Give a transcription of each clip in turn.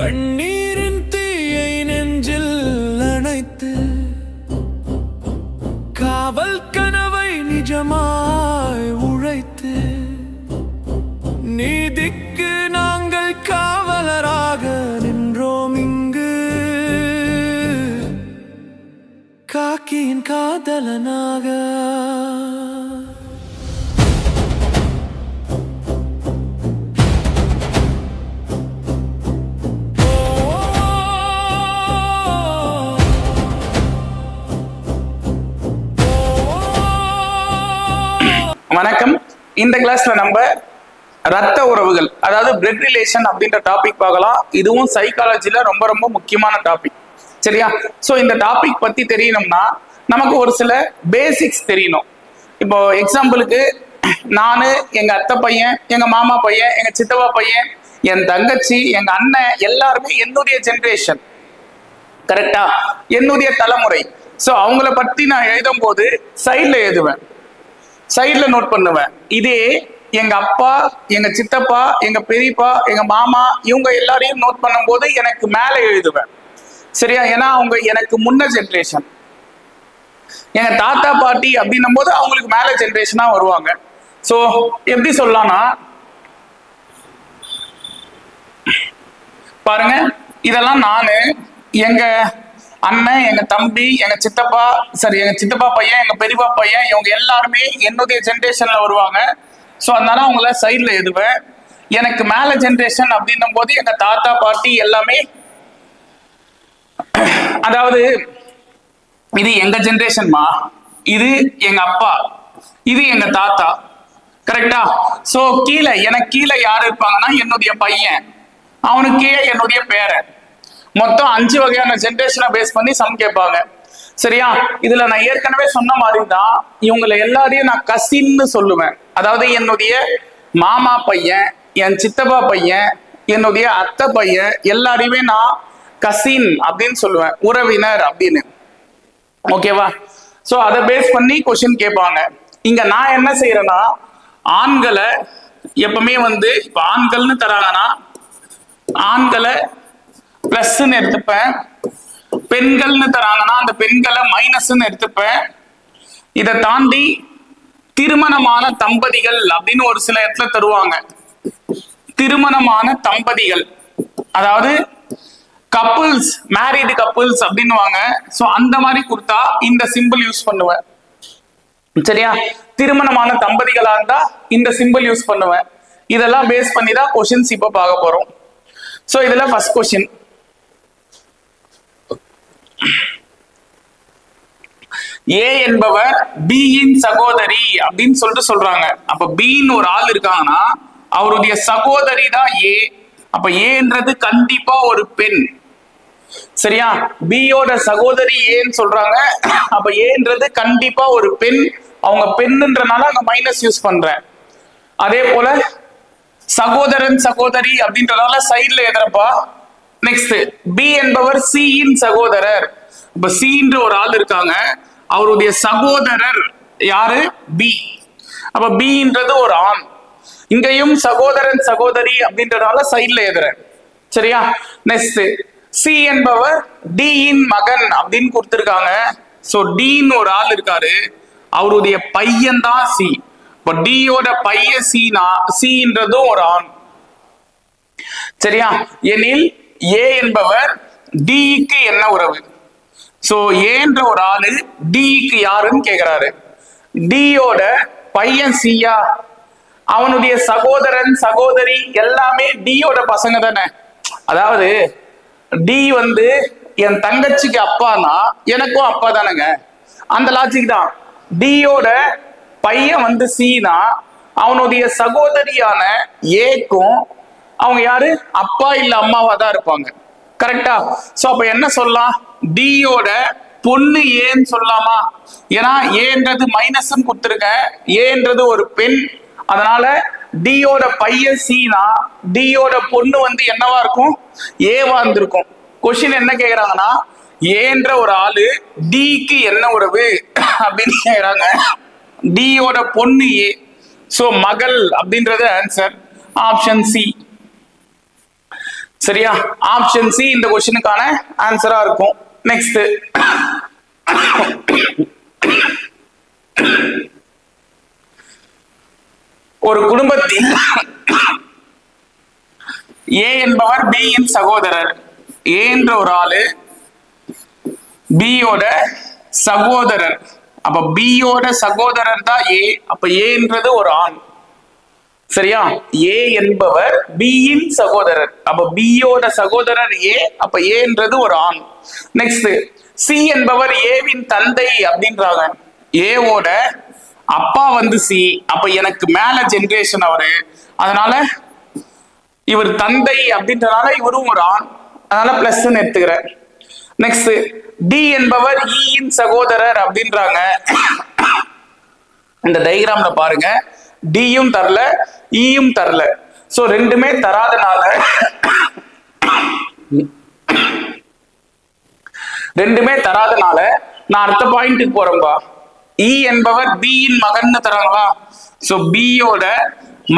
கண்ணீரின் தீயை நெஞ்சில் அணைத்து காவல் கனவை நிஜமாய் உழைத்து நீதிக்கு நாங்கள் காவலராக நின்றோம் இங்கு காக்கியின் காதலனாக. வணக்கம். இந்த கிளாஸ்ல நம்ம ரத்த உறவுகள், அதாவது பிளட் ரிலேஷன் அப்படின்ற டாபிக் பார்க்கலாம். இதுவும் சைக்காலஜில ரொம்ப ரொம்ப முக்கியமான டாபிக். சரியா? ஸோ இந்த டாபிக் பத்தி தெரியணும்னா நமக்கு ஒரு சில பேசிக்ஸ் தெரியணும். இப்போ எக்ஸாம்பிளுக்கு நானு, எங்க அத்தை பையன், எங்க மாமா பையன், எங்க சித்தப்பா பையன், என் தங்கச்சி, எங்க அண்ணன் எல்லாருமே என்னுடைய ஜென்ரேஷன். கரெக்டா? என்னுடைய தலைமுறை. ஸோ அவங்கள பத்தி நான் எழுதும் போது சைட்ல எழுதுவேன், சைட்ல நோட் பண்ணுவேன். இதே எங்க அப்பா, எங்க சித்தப்பா, எங்க பெரியப்பா, எங்க மாமா இவங்க எல்லாரையும் நோட் பண்ணும் போது எனக்கு மேல எழுதுவேன். சரியா? ஏன்னா அவங்க எனக்கு முன்ன ஜென்ரேஷன். எங்க தாத்தா பாட்டி அப்படின்னும் போது அவங்களுக்கு மேல ஜென்ரேஷனா வருவாங்க. சோ எப்படி சொல்லலாம்னா பாருங்க, இதெல்லாம் நானு, எங்க அண்ணன், எங்க தம்பி, எங்க சித்தப்பா, எங்க சித்தப்பா பையன், எங்க பெரியப்பா பையன், இவங்க எல்லாருமே என்னுடைய ஜென்ரேஷன்ல வருவாங்க. ஸோ அதனால அவங்கள சைட்ல எழுதுவேன். எனக்கு மேல ஜென்ரேஷன் அப்படின்னும் போது எங்க தாத்தா பாட்டி எல்லாமே, அதாவது இது எங்க ஜென்ரேஷன்மா, இது எங்க அப்பா, இது எங்க தாத்தா. கரெக்டா? ஸோ கீழே எனக்கு கீழே யாரு இருப்பாங்கன்னா என்னுடைய பையன், அவனுக்கு கீழே என்னுடைய பேரன். மொத்தம் 5 வகையான ஜென்ரேஷனை பேஸ் பண்ணி சம் கேட்பாங்க. சரியா? இதுல நான் ஏற்கனவே சொன்ன மாதிரி தான் இவங்களை எல்லாரையும் நான் கசின்னு சொல்லுவேன். அதாவது என்னுடைய மாமா பையன், என் சித்தப்பா பையன், என்னுடைய அத்தை பையன் எல்லாரையுமே நான் கசின் அப்படின்னு சொல்லுவேன், உறவினர் அப்படின்னு. ஓகேவா? ஸோ அதை பேஸ் பண்ணி கொஸ்டின் கேட்பாங்க. இங்க நான் என்ன செய்யறேன்னா, ஆண்களை எப்பவுமே இப்ப ஆண்கள்னு தராங்கன்னா ஆண்களை பிளஸ்ன்னு எடுத்துப்பேன், பெண்கள்னு தராங்கன்னா அந்த பெண்களை மைனஸ்ன்னு எடுத்துப்பேன். இதை தாண்டி திருமணமான தம்பதிகள் அப்படின்னு ஒரு சில இடத்துல தருவாங்க. திருமணமான தம்பதிகள், அதாவது கப்புள்ஸ், மேரிடு கப்புள்ஸ் அப்படின்னுவாங்க. ஸோ அந்த மாதிரி கொடுத்தா இந்த சிம்பிள் யூஸ் பண்ணுவேன். சரியா? திருமணமான தம்பதிகளா இருந்தா இந்த சிம்பிள் யூஸ் பண்ணுவேன். இதெல்லாம் பேஸ் பண்ணி தான் கொஸ்டின்ஸ் இப்ப பார்க்க போறோம். ஸோ இதுல ஃபர்ஸ்ட் கொஸ்டின், ஏ என்பவர் பி இன் சகோதரி அப்படின்னு சொல்றாங்க. அப்ப பின்னு ஒரு ஆள் இருக்காங்கன்னா அவருடைய சகோதரி தான் ஏ. அப்ப ஏன்றது கண்டிப்பா ஒரு பெண். சரியா? பியோட சகோதரி ஏன்னு சொல்றாங்க. அப்ப ஏன்றது கண்டிப்பா ஒரு பெண். அவங்க பெண்ணுன்றனால அங்க மைனஸ் யூஸ் பண்றேன். அதே போல சகோதரன் சகோதரி அப்படின்றதால சைட்ல எதிரப்பா. நெக்ஸ்ட், பி என்பவர் சி இன் சகோதரர். இப்ப சின்ற ஒரு ஆள் இருக்காங்க, அவருடைய சகோதரர் யாரு? பி. அப்ப பின்றது ஒரு ஆண். இங்கேயும் சகோதரன் சகோதரி அப்படின்றதால சைட்ல எதிரேன். சரியா? நெக்ஸ்ட், சி என்பவர் டி இன் மகன் அப்படின்னு கொடுத்திருக்காங்க. சோ டின்னு ஒரு ஆள் இருக்காரு, அவருடைய பையன் தான் சி. இப்ப டியோட பையன் சீனா, சின்றதும் ஒரு ஆண். சரியா? எனில் ஏ என்பவர் டிக்கு என்ன உறவு? சோ ஏன்ற ஒரு ஆளு டிக்கு யாருன்னு கேக்குறாரு. டியோட பையன் சியா, அவனுடைய சகோதரன் சகோதரி எல்லாமே டியோட பசங்க தானே. அதாவது டி என் தங்கச்சிக்கு அப்பானா எனக்கும் அப்பா தானேங்க. அந்த லாஜிக் தான். டியோட பையன் சீனா, அவனுடைய சகோதரியான ஏக்கும் அவங்க யாரு? அப்பா இல்ல அம்மாவா தான் இருப்பாங்க. கரெக்டா? சோ அப்ப என்ன சொல்லலாம்? டியோட பொண்ணு ஏன்னு சொல்லலாமா? ஏன்னா ஏன்றது மைனஸ் கொடுத்துருக்கேன், ஏன்றது ஒரு பெண். அதனால டியோட பையன் சீனா, டியோட பொண்ணு என்னவா இருக்கும்? ஏவா இருந்திருக்கும். கொஸ்டின் என்ன கேக்குறாங்கன்னா, ஏன்ற ஒரு ஆளு டிக்கு என்ன உறவு அப்படின்னு கேக்குறாங்க. டியோட பொண்ணு ஏ. சோ மகள் அப்படின்றது ஆன்சர் ஆப்ஷன் சி. சரியா? ஆப்ஷன் சி இந்த கொஸ்டினுக்கான ஆன்சரா இருக்கும். நெக்ஸ்ட், ஒரு குடும்பத்தில் ஏ என்பவர் பி இன் சகோதரர். ஏ என்ற ஒரு ஆளு பி யோட சகோதரர். அப்ப பி யோட சகோதரர் தான் ஏ. அப்ப ஏன்றது ஒரு ஆண். சரியா? ஏ என்பவர் பி இன் சகோதரர். அப்ப பி யோட சகோதரர் ஏ. அப்ப ஏன்றது ஒரு ஆண். நெக்ஸ்ட், சி என்பவர் ஏவின் தந்தை அப்படின்றாங்க. ஏவோட அப்பா வந்து சி. அப்ப எனக்கு மேல ஜெனரேஷன் அவரு, அதனால இவர் தந்தை அப்படின்றனால இவரும் ஒரு ஆண், அதனால பிளஸ் எடுத்துக்கிறேன். நெக்ஸ்ட், டி என்பவர் இன் சகோதரர் அப்படின்றாங்க. இந்த டயகிராம்ல பாருங்க, டியும் தரல ஈயும் தரல. சோ ரெண்டுமே தராதனால நான் அடுத்த பாயிண்ட்டுக்கு போறேன்பா. இ என்பவர் பி இன் மகன் தராங்களா? சோ பி யோட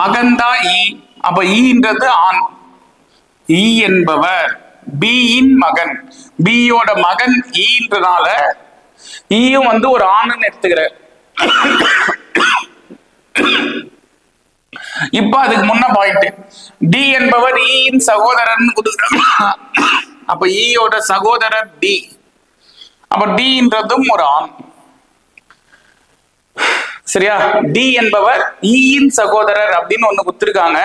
மகன் தான் இ. அப்ப ஈன்றது ஆண். இ என்பவர் பி இன் மகன், பி யோட மகன் ஈன்றனால ஈயும் வந்து ஒரு ஆணுன்னு எடுத்துக்கிறேன். இப்ப அதுக்கு முன்ன பாயிண்ட், டி என்பவர் இன் சகோதரன் கொடுக்குறாங்க. அப்ப ஈயோட சகோதரர் டி. அப்ப டின்றதும் ஒரு ஆண். சரியா? டி என்பவர் இன் சகோதரர் அப்படின்னு ஒண்ணு கொடுத்திருக்காங்க.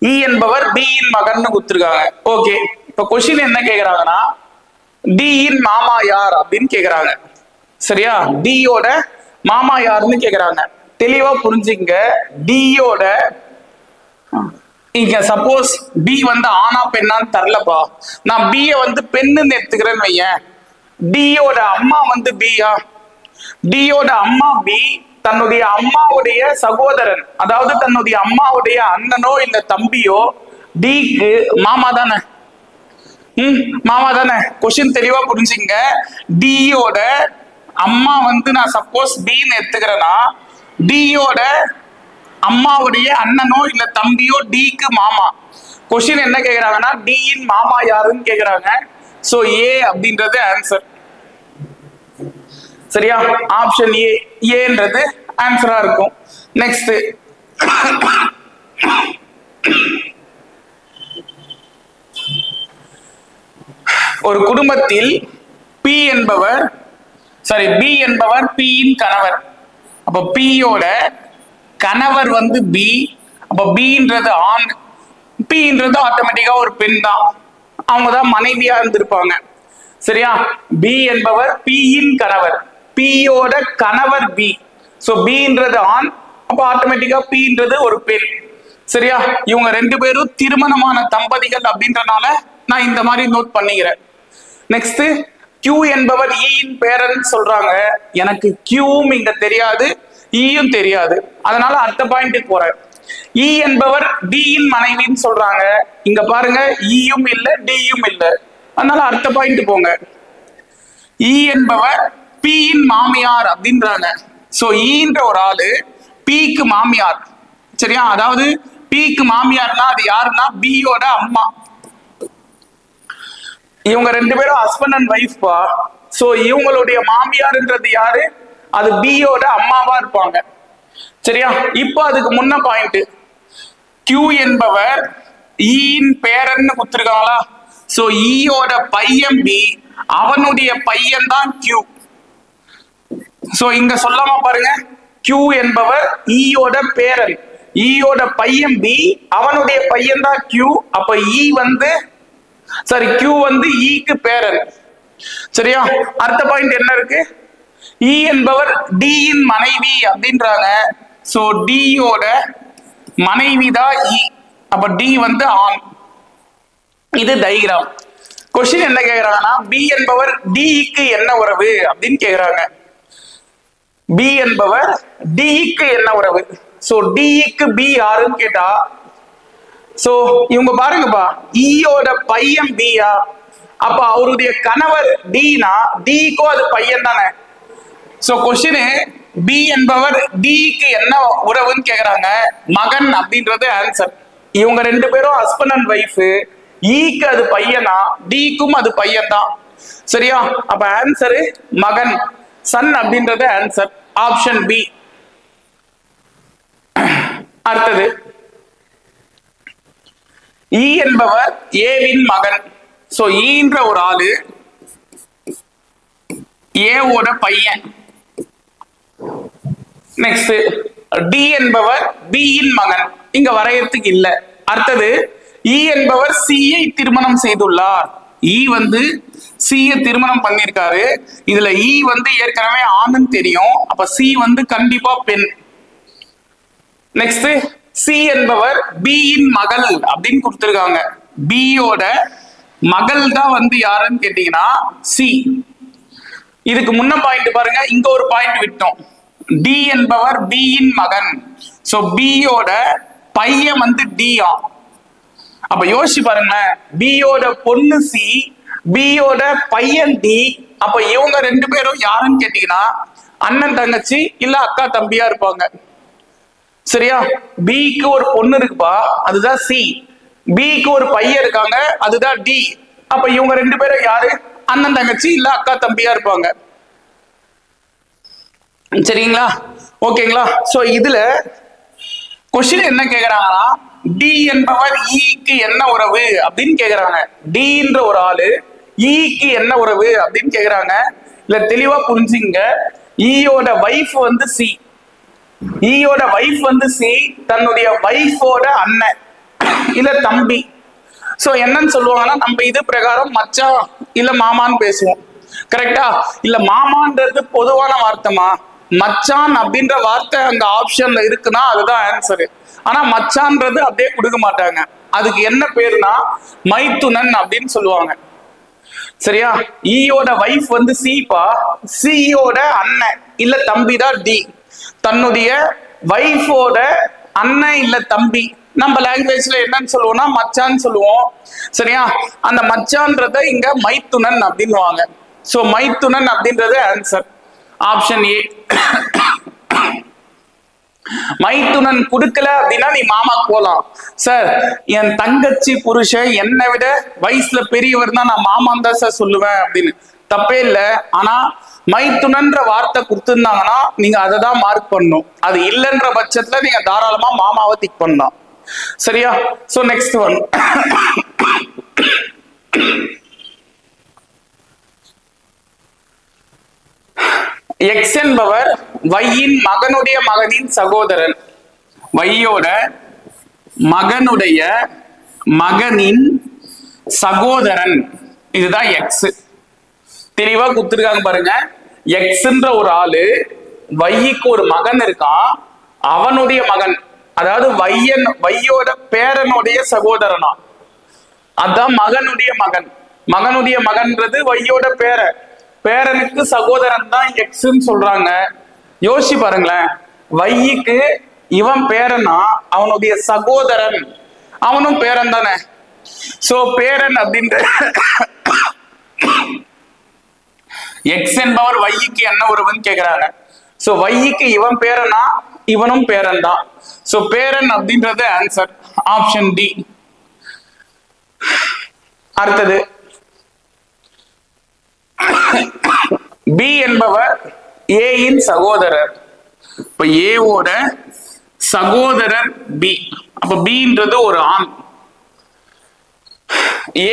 இ என்பவர் பி இன் மகன் கொடுத்திருக்காங்க. ஓகே, இப்ப கொஸ்டின் என்ன கேக்குறாங்கன்னா, டி இன் மாமா யார் அப்படின்னு கேக்குறாங்க. சரியா? டியோட மாமா யாருன்னு கேக்குறாங்க. தெளிவா புரிஞ்சுங்க. டியோட இங்க சப்போஸ் பி வந்து ஆனா பெண்ணான்னு தரலப்பா, நான் பிய வந்து பெண்ணுன்னு எடுத்துக்கிறேன்னு வையேன். டியோட அம்மா வந்து பியா? டியோட அம்மா பி, தன்னுடைய அம்மாவுடைய சகோதரன், அதாவது தன்னுடைய அம்மாவுடைய அண்ணனோ இல்ல தம்பியோ டிக்கு மாமா தானே? மாமா தானே? கொஸ்டின் தெளிவா புரிஞ்சுங்க. டியோட அம்மா வந்து நான் சப்போஸ் பின்னு எடுத்துக்கிறேன்னா, டியோட அம்மாவுடைய அண்ணனோ இல்ல தம்பியோ டிக்கு மாமா. கொஸ்டின் என்ன கேக்குறாங்கன்னா, டி இன் மாமா யாருன்னு கேக்குறாங்க. சோ ஏ அப்படின்றது ஆன்சர். சரியா? ஆப்ஷன் ஏ, ஏன்றது ஆன்சரா இருக்கும். நெக்ஸ்ட், ஒரு குடும்பத்தில் பி என்பவர் பி என்பவர் பி இன் கணவர். அப்ப பி யோட கணவர் வந்து பி. அப்ப பின்றது ஆண், பின்றது ஆட்டோமேட்டிக்கா ஒரு பெண் தான். அவங்கதான் மனைவியா இருந்திருப்பாங்க. சரியா? பி என்பவர் பி இன் கணவர், பியோட கணவர் பி. சோ பின்றது ஆண், அப்ப ஆட்டோமேட்டிக்கா பின்றது ஒரு பெண். சரியா? இவங்க ரெண்டு பேரும் திருமணமான தம்பதிகள் அப்படின்றனால நான் இந்த மாதிரி நோட் பண்ணிக்கிறேன். நெக்ஸ்ட், கியூ என்பவர் இன் பேரன் சொல்றாங்க. எனக்கு கியூவும் இங்க தெரியாது, ஈயும் தெரியாது, அதனால அடுத்த பாயிண்ட்டுக்கு போறேன். இ என்பவர் டி இன் மனைவின்னு சொல்றாங்க. இங்க பாருங்க, ஈயும் இல்ல டியும் இல்ல, அதனால அடுத்த பாயிண்ட் போங்க. இ என்பவர் பி இன் மாமியார் அப்படின்றாங்க. சோ ஈன்ற ஒரு ஆளு பிக்கு மாமியார். சரியா? அதாவது பிக்கு மாமியார்னா அது யாருன்னா பியோட அம்மா. இவங்க ரெண்டு பேரும் ஹஸ்பண்ட் அண்ட் ஒய்ஃப் பா. சோ இவங்களுடைய மாமியார்ன்றது யாரு? அது பியோட அம்மாவா இருப்பாங்க. சரியா? இப்போ அதுக்கு முன்ன பாயிண்ட், கியூ என்பவர் இன் பேரன்னு கொடுத்திருக்காங்களா? சோ ஈயோட பையன் பி, அவனுடைய பையன் தான் கியூ. சோ இங்க சொல்லாம பாருங்க, கியூ என்பவர் ஈயோட பேரன், ஈயோட பையன் பி, அவனுடைய பையன் தான் கியூ. அப்ப ஈ வந்து கியூ வந்து ஈக்கு பேரன். சரியா? அடுத்த பாயிண்ட் என்ன இருக்கு? இ என்பவர் டி இன் மனைவி அப்படின்றாங்க. சோ டியோட மனைவி தான் இ. அப்ப டி வந்து ஆண். இது டயகிராம். கொஸ்டின் என்ன கேக்குறாங்கன்னா, பி என்பவர் டிக்கு என்ன உறவு அப்படின்னு கேக்குறாங்க. பி என்பவர் டிக்கு என்ன உறவு? சோ டிக்கு பி யாருன்னு கேட்டா, சோ இவங்க பாருங்கப்பா, ஈயோட பையன் பியா, அப்ப அவருடைய கணவர் டினா டிக்கும் அது பையன் தானே. சோ கொஸ்டின், பி என்பவர் டிக்கு என்ன உறவுன்னு கேக்குறாங்க. மகன் அப்படின்றது ஆன்சர். இவங்க ரெண்டு பேரும் ஹஸ்பண்ட் அண்ட் ஒய்ஃப். ஈக்கு அது பையனா, டிக்கும் அது பையன் தான். சரியா? அப்ப ஆன்சரு மகன், சன் அப்படின்றது ஆன்சர், ஆப்ஷன் பி. அடுத்தது ஈ என்பவர் ஏவின் மகன். சோ ஈன்ற ஒரு ஆளு ஏவோட பையன். நெக்ஸ்ட் டி என்பவர் பியின் மகன், இங்க வரையறதுக்கு இல்ல. அடுத்தது ஈ என்பவர் சியை திருமணம் செய்துள்ளார். ஈ வந்து சிய திருமணம் பண்ணிருக்காரு. இதுல ஈ வந்து ஏற்கனவே ஆணுன்னு தெரியும், அப்ப சி வந்து கண்டிப்பா பெண். நெக்ஸ்ட் சி என்பவர் பியின் மகள் அப்படின்னு கொடுத்திருக்காங்க. பியோட மகள் தான் வந்து யாருன்னு கேட்டீங்கன்னா சி. இதுக்கு முன்ன பாயிண்ட் பாருங்க, இங்க ஒரு பாயிண்ட் விட்டோம். டி என்பவர் பியின் மகன். சோ பியோட பையன் வந்து டியா. அப்ப யோசிச்சு பாருங்க, பியோட பொண்ணு சி, பியோட பையன் டி. அப்ப இவங்க ரெண்டு பேரும் யாருன்னு கேட்டீங்கன்னா அண்ணன் தங்கச்சி இல்ல அக்கா தம்பியா இருப்பாங்க. சரியா? பிக்கு ஒரு பொண்ணு இருக்குப்பா, அதுதான் சி. பிக்கு ஒரு பையன் இருக்காங்க, அதுதான் டி. அப்ப இவங்க ரெண்டு பேரும் யாரு? அண்ணன் தங்கச்சி இல்ல அக்கா தம்பியா இருப்பாங்க. சரிங்களா? ஓகேங்களா? சோ இதுல கொஸ்டின் என்ன கேக்குறாங்கன்னா, டி என்பவர் ஈக்கு என்ன உறவு அப்படின்னு கேக்குறாங்க. டின்ற ஒரு ஆளு ஈக்கு என்ன உறவு அப்படின்னு கேக்குறாங்க. இல்ல தெளிவா புரிஞ்சுங்க, ஈயோட வைஃப் வந்து சி. ஈயோட வைஃப் வந்து சி தன்னுடைய வைஃபோட அண்ணன் இல்ல தம்பி. சோ என்னன்னு சொல்லுவாங்கன்னா, நம்ம இது பிரகாரம் மச்சான் இல்ல மாமான்னு பேசுவோம். கரெக்டா? இல்ல மாமான்றது பொதுவான வார்த்தைமா, மச்சான் அப்படின்ற வார்த்தை அங்க ஆப்ஷன்ல இருக்குன்னா அதுதான் ஆன்சரு. ஆனா மச்சான்றது அப்படியே கொடுக்க மாட்டாங்க. அதுக்கு என்ன பேருனா மைத்துனன் அப்படின்னு சொல்லுவாங்க. சரியா? ஈயோட வைஃப் வந்து சிபா, சியோட அண்ணன் இல்ல தம்பி தான் டி. தன்னுடைய வைஃபோட அண்ணன் இல்ல தம்பி நம்ம லாங்குவேஜ்ல என்னன்னு சொல்லுவோம்னா மச்சான்னு சொல்லுவோம். சரியா? அந்த மச்சான்றத இங்க மைத்துனன் அப்படின்னுவாங்க. சோ மைத்துனன் அப்படின்றது ஆன்சர், ஆப்ஷன் ஏ. மைத்துனன் கொடுக்கல அப்படின்னா நீ மாமா போலாம். சார் என் தங்கச்சி புருஷன் என்னை விட வயசுல பெரியவர் தான், நான் மாமான் தான் சார் சொல்லுவேன் அப்படின்னு. தப்பே இல்லை. ஆனா மைத்துனன்ற வார்த்தை கொடுத்துருந்தாங்கன்னா நீங்க அதை தான் மார்க் பண்ணணும். அது இல்லைன்ற பட்சத்துல நீங்க தாராளமா மாமாவை டிக் பண்ணலாம். சரியா? சோ நெக்ஸ்ட் ஒன், எக்ஸ் என்பவர் வையின் மகனுடைய மகனின் சகோதரன். வையோட மகனுடைய மகனின் சகோதரன், இதுதான் எக்ஸ். தெளிவா கொடுத்துருக்காங்க பாருங்க. எக்ஸ்ன்ற ஒரு ஆளு வைக்கு ஒரு மகன் இருக்கான், அவனுடைய மகன், அதாவது வையோட பேரனுடைய சகோதரனா, அதான் மகனுடைய மகன். மகனுடைய மகன்றது வையோட பேரன், பேரனுக்கு சகோதரன் தான் எக்ஸ்ன்னு சொல்றாங்க. யோசிச்சு பாருங்களேன், வைக்கு இவன் பேரனா, அவனுடைய சகோதரன் அவனும் பேரன் தானே. சோ பேரன் அப்படின்ற எக்ஸ் என்பவர் வைக்கு என்ன உறவுன்னு கேக்குறாங்க. சோ வைக்கு இவன் பேரனா, இவனும் பேரன் தான். சோ பேரன் அப்படின்றது ஆன்சர், ஆப்ஷன் டி. அடுத்தது பி என்பவர் ஏயின் சகோதரர். இப்ப ஏவோட சகோதரர் பி. அப்ப பின்றது ஒரு ஆண்.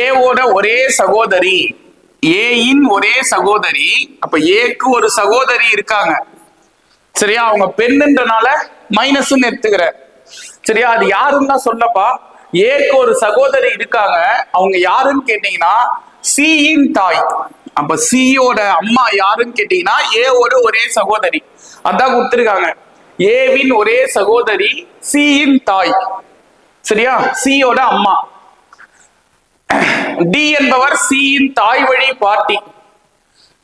ஏவோட ஒரே சகோதரி, ஏயின் ஒரே சகோதரி. அப்ப ஏக்கு ஒரு சகோதரி இருக்காங்க. சரியா? அவங்க பெண்ணுன்றனால மைனஸ் எடுத்துக்கிற. சரியா? அது யாருன்னு தான் சொல்லப்பா. ஏக்கு ஒரு சகோதரி இருக்காங்க, அவங்க யாருன்னு கேட்டீங்கன்னா சியின் தாய். அப்ப சியோட அம்மா யாருன்னு கேட்டீங்கன்னா ஏவோட ஒரே சகோதரி, அதான் கொடுத்திருக்காங்க. ஏவின் ஒரே சகோதரி சியின் தாய். சரியா? சியோட அம்மா. டி என்பவர் சியின் தாய் வழி பாட்டி.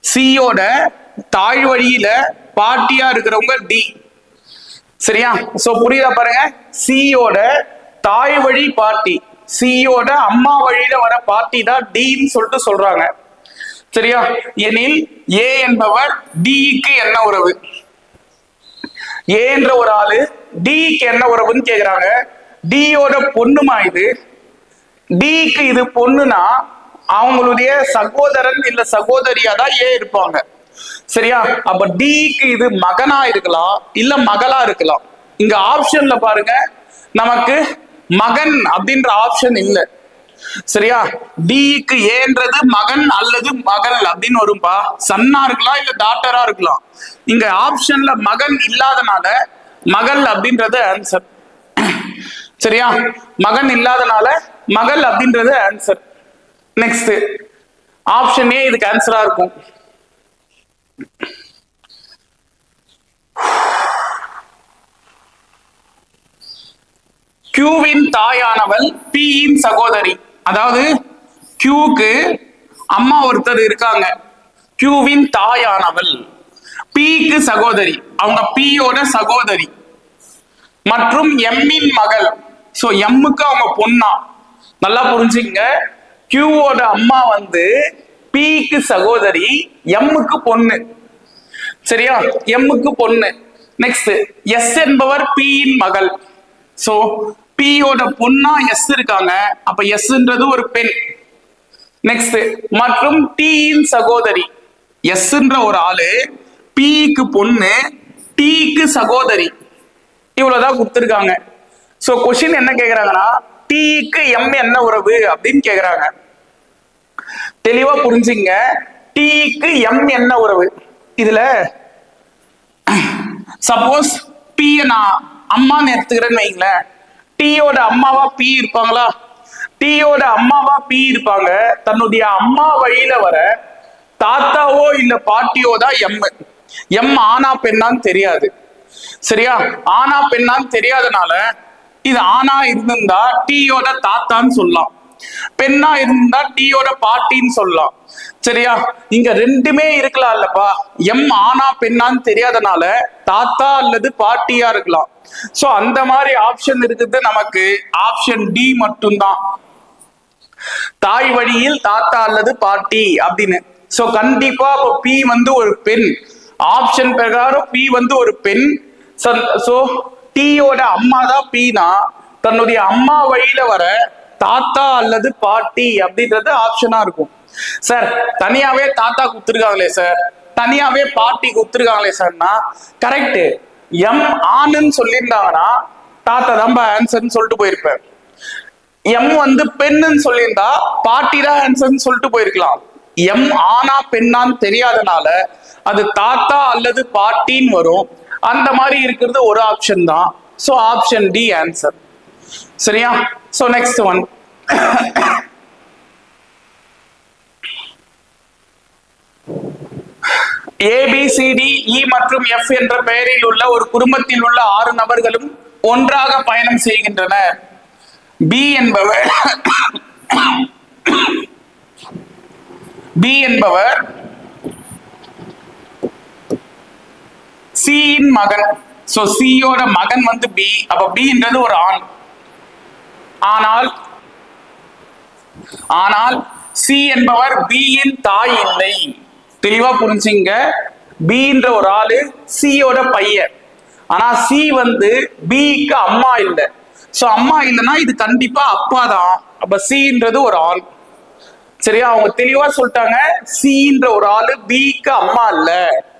சியோட தாய் வழியில பாட்டியா இருக்கிறவங்க டி. சரியா? சோ புரியுதா பாருங்க, சியோட தாய் வழி பாட்டி, சியோட அம்மா வழியில வர பாட்டி தான் டின்னு சொல்லிட்டு சொல்றாங்க. சரியா? எனில் ஏ என்பவர் டிக்கு என்ன உறவு? ஏன்ற ஒரு ஆளு டிக்கு என்ன உறவுன்னு கேக்குறாங்க. டியோட பொண்ணுமா இது? டிக்கு இது பொண்ணுனா அவங்களுடைய சகோதரன் இல்ல சகோதரியா தான் ஏ இருப்பாங்க. சரியா? அப்ப டிக்கு இது மகனா இருக்கலாம் இல்ல மகளா இருக்கலாம். இங்க ஆப்ஷன்ல பாருங்க, நமக்கு மகன் அப்படின்ற ஆப்ஷன் இல்ல. சரியா? டிக்கு ஏன்றது மகன் அல்லது மகள் அப்படின்னு வரும்பா. சன்னா இருக்கலாம் இல்ல டாட்டரா இருக்கலாம். இங்க ஆப்ஷன்ல மகன் இல்லாதனால மகள் அப்படின்றது ஆன்சர். சரியா? மகன் இல்லாதனால மகள் அப்படின்றது ஆன்சர். நெக்ஸ்ட் ஆப்ஷன் ஏ இதுக்கு ஆன்சரா இருக்கும். கியூவின் தாயானவள் பியின் சகோதரி. அதாவது கியூக்கு அம்மா ஒருத்தர் இருக்காங்க, கியூவின் தாயானவள் பிக்கு சகோதரி, அவங்க பியோட சகோதரி மற்றும் எம்மின் மகள். சோ எம்முக்கு அவங்க பொண்ணா. நல்லா புரிஞ்சுங்க, கியூவோட அம்மா வந்து பிக்கு சகோதரி, எம்முக்கு பொண்ணு. சரியா? எம்முக்கு பொண்ணு. நெக்ஸ்ட் எஸ் என்பவர் பியின் மகள். சோ பியோட பொண்ணா எஸ் இருக்காங்க, அப்ப எஸ்ன்றது ஒரு பெண். நெக்ஸ்ட் மற்றும் டியின் சகோதரி. எஸ்ன்ற ஒரு ஆளு, பிக்கு பொண்ணு, டிக்கு சகோதரி. இவ்வளவுதான் கொடுத்திருக்காங்க. சோ கொஸ்டின் என்ன கேக்குறாங்கன்னா, டிக்கு எம் என்ன உறவு அப்படின்னு கேக்குறாங்க. தெளிவா புரிஞ்சுங்க, டிக்கு எம் என்ன உறவு. இதுல சப்போஸ் பி நான் அம்மான்னு எடுத்துக்கிறேன்னு வைங்களேன், டீயோட அம்மாவா பி இருப்பாங்களா? டீயோட அம்மாவா பி இருப்பாங்க. தன்னுடைய அம்மா வழியில வர தாத்தாவோ இல்ல பாட்டியோ தான் எம். எம் ஆனா பெண்ணான்னு தெரியாது. சரியா? ஆனா பெண்ணான்னு தெரியாதனால இது ஆனா இருந்திருந்தா டீயோட தாத்தான்னு சொல்லலாம், பெண்ணா இருந்தா டீயோட பாட்டின்னு சொல்லலாம். சரியா? இங்க ரெண்டுமே இருக்கலாம் இல்லப்பா. எம் ஆனா பெண்ணான்னு தெரியாதனால தாத்தா அல்லது பாட்டியா இருக்கலாம். சோ அந்த மாதிரி ஆப்ஷன் இருக்குது நமக்கு. ஆப்ஷன் டி மட்டும்தான், தாய் வழியில் தாத்தா அல்லது பாட்டி அப்படின்னு. சோ கண்டிப்பா பி வந்து ஒரு பெண். ஆப்ஷன் பிரகாரம் பி வந்து ஒரு பெண். சோ டீயோட அம்மா தான் பீனா, தன்னுடைய அம்மா வழியில வர தாத்தா அல்லது பாட்டி அப்படின்றது ஆப்ஷனா இருக்கும். சார் தனியாவே தாத்தா குடுத்துருக்காங்களே சார், தனியாவே பாட்டி குடுத்துருக்காங்களே சார்னா கரெக்ட். எம் ஆணுன்னு சொல்லியிருந்தாங்கன்னா தாத்தா தான் ஆன்சர்ன்னு சொல்லிட்டு போயிருப்பேன். எம் வந்து பெண்ணுன்னு சொல்லியிருந்தா பாட்டி தான் ஆன்சர்ன்னு சொல்லிட்டு போயிருக்கலாம். எம் ஆனா பெண்ணான்னு தெரியாதனால அது தாத்தா அல்லது பாட்டின்னு வரும். அந்த மாதிரி இருக்கிறது ஒரு ஆப்ஷன் தான். So option D answer. சரியா? சோ நெக்ஸ்ட் ஒன், ABCDE மற்றும் F என்ற பெயரில் உள்ள ஒரு குடும்பத்தில் உள்ள 6 நபர்களும் ஒன்றாக பயணம் செய்கின்றனர். B என்பவர் C இன் மகன். சோ C யோட மகன் வந்து B. அப்ப B என்றது ஒரு ஆண். ஆனால் C என்பவர் B இன் தாய் இல்லை. தெளிவா புரிஞ்சுங்க, B என்ற ஒரு ஆளு C யோட பையன். ஆனா C வந்து B க்கு அம்மா இல்லை. சோ அம்மா இல்லைன்னா இது கண்டிப்பா அப்பா தான். அப்ப C என்றது ஒரு ஆள். சரியா? அவங்க தெளிவா சொல்லிட்டாங்க, C என்ற ஒரு ஆளு B க்கு அம்மா இல்ல.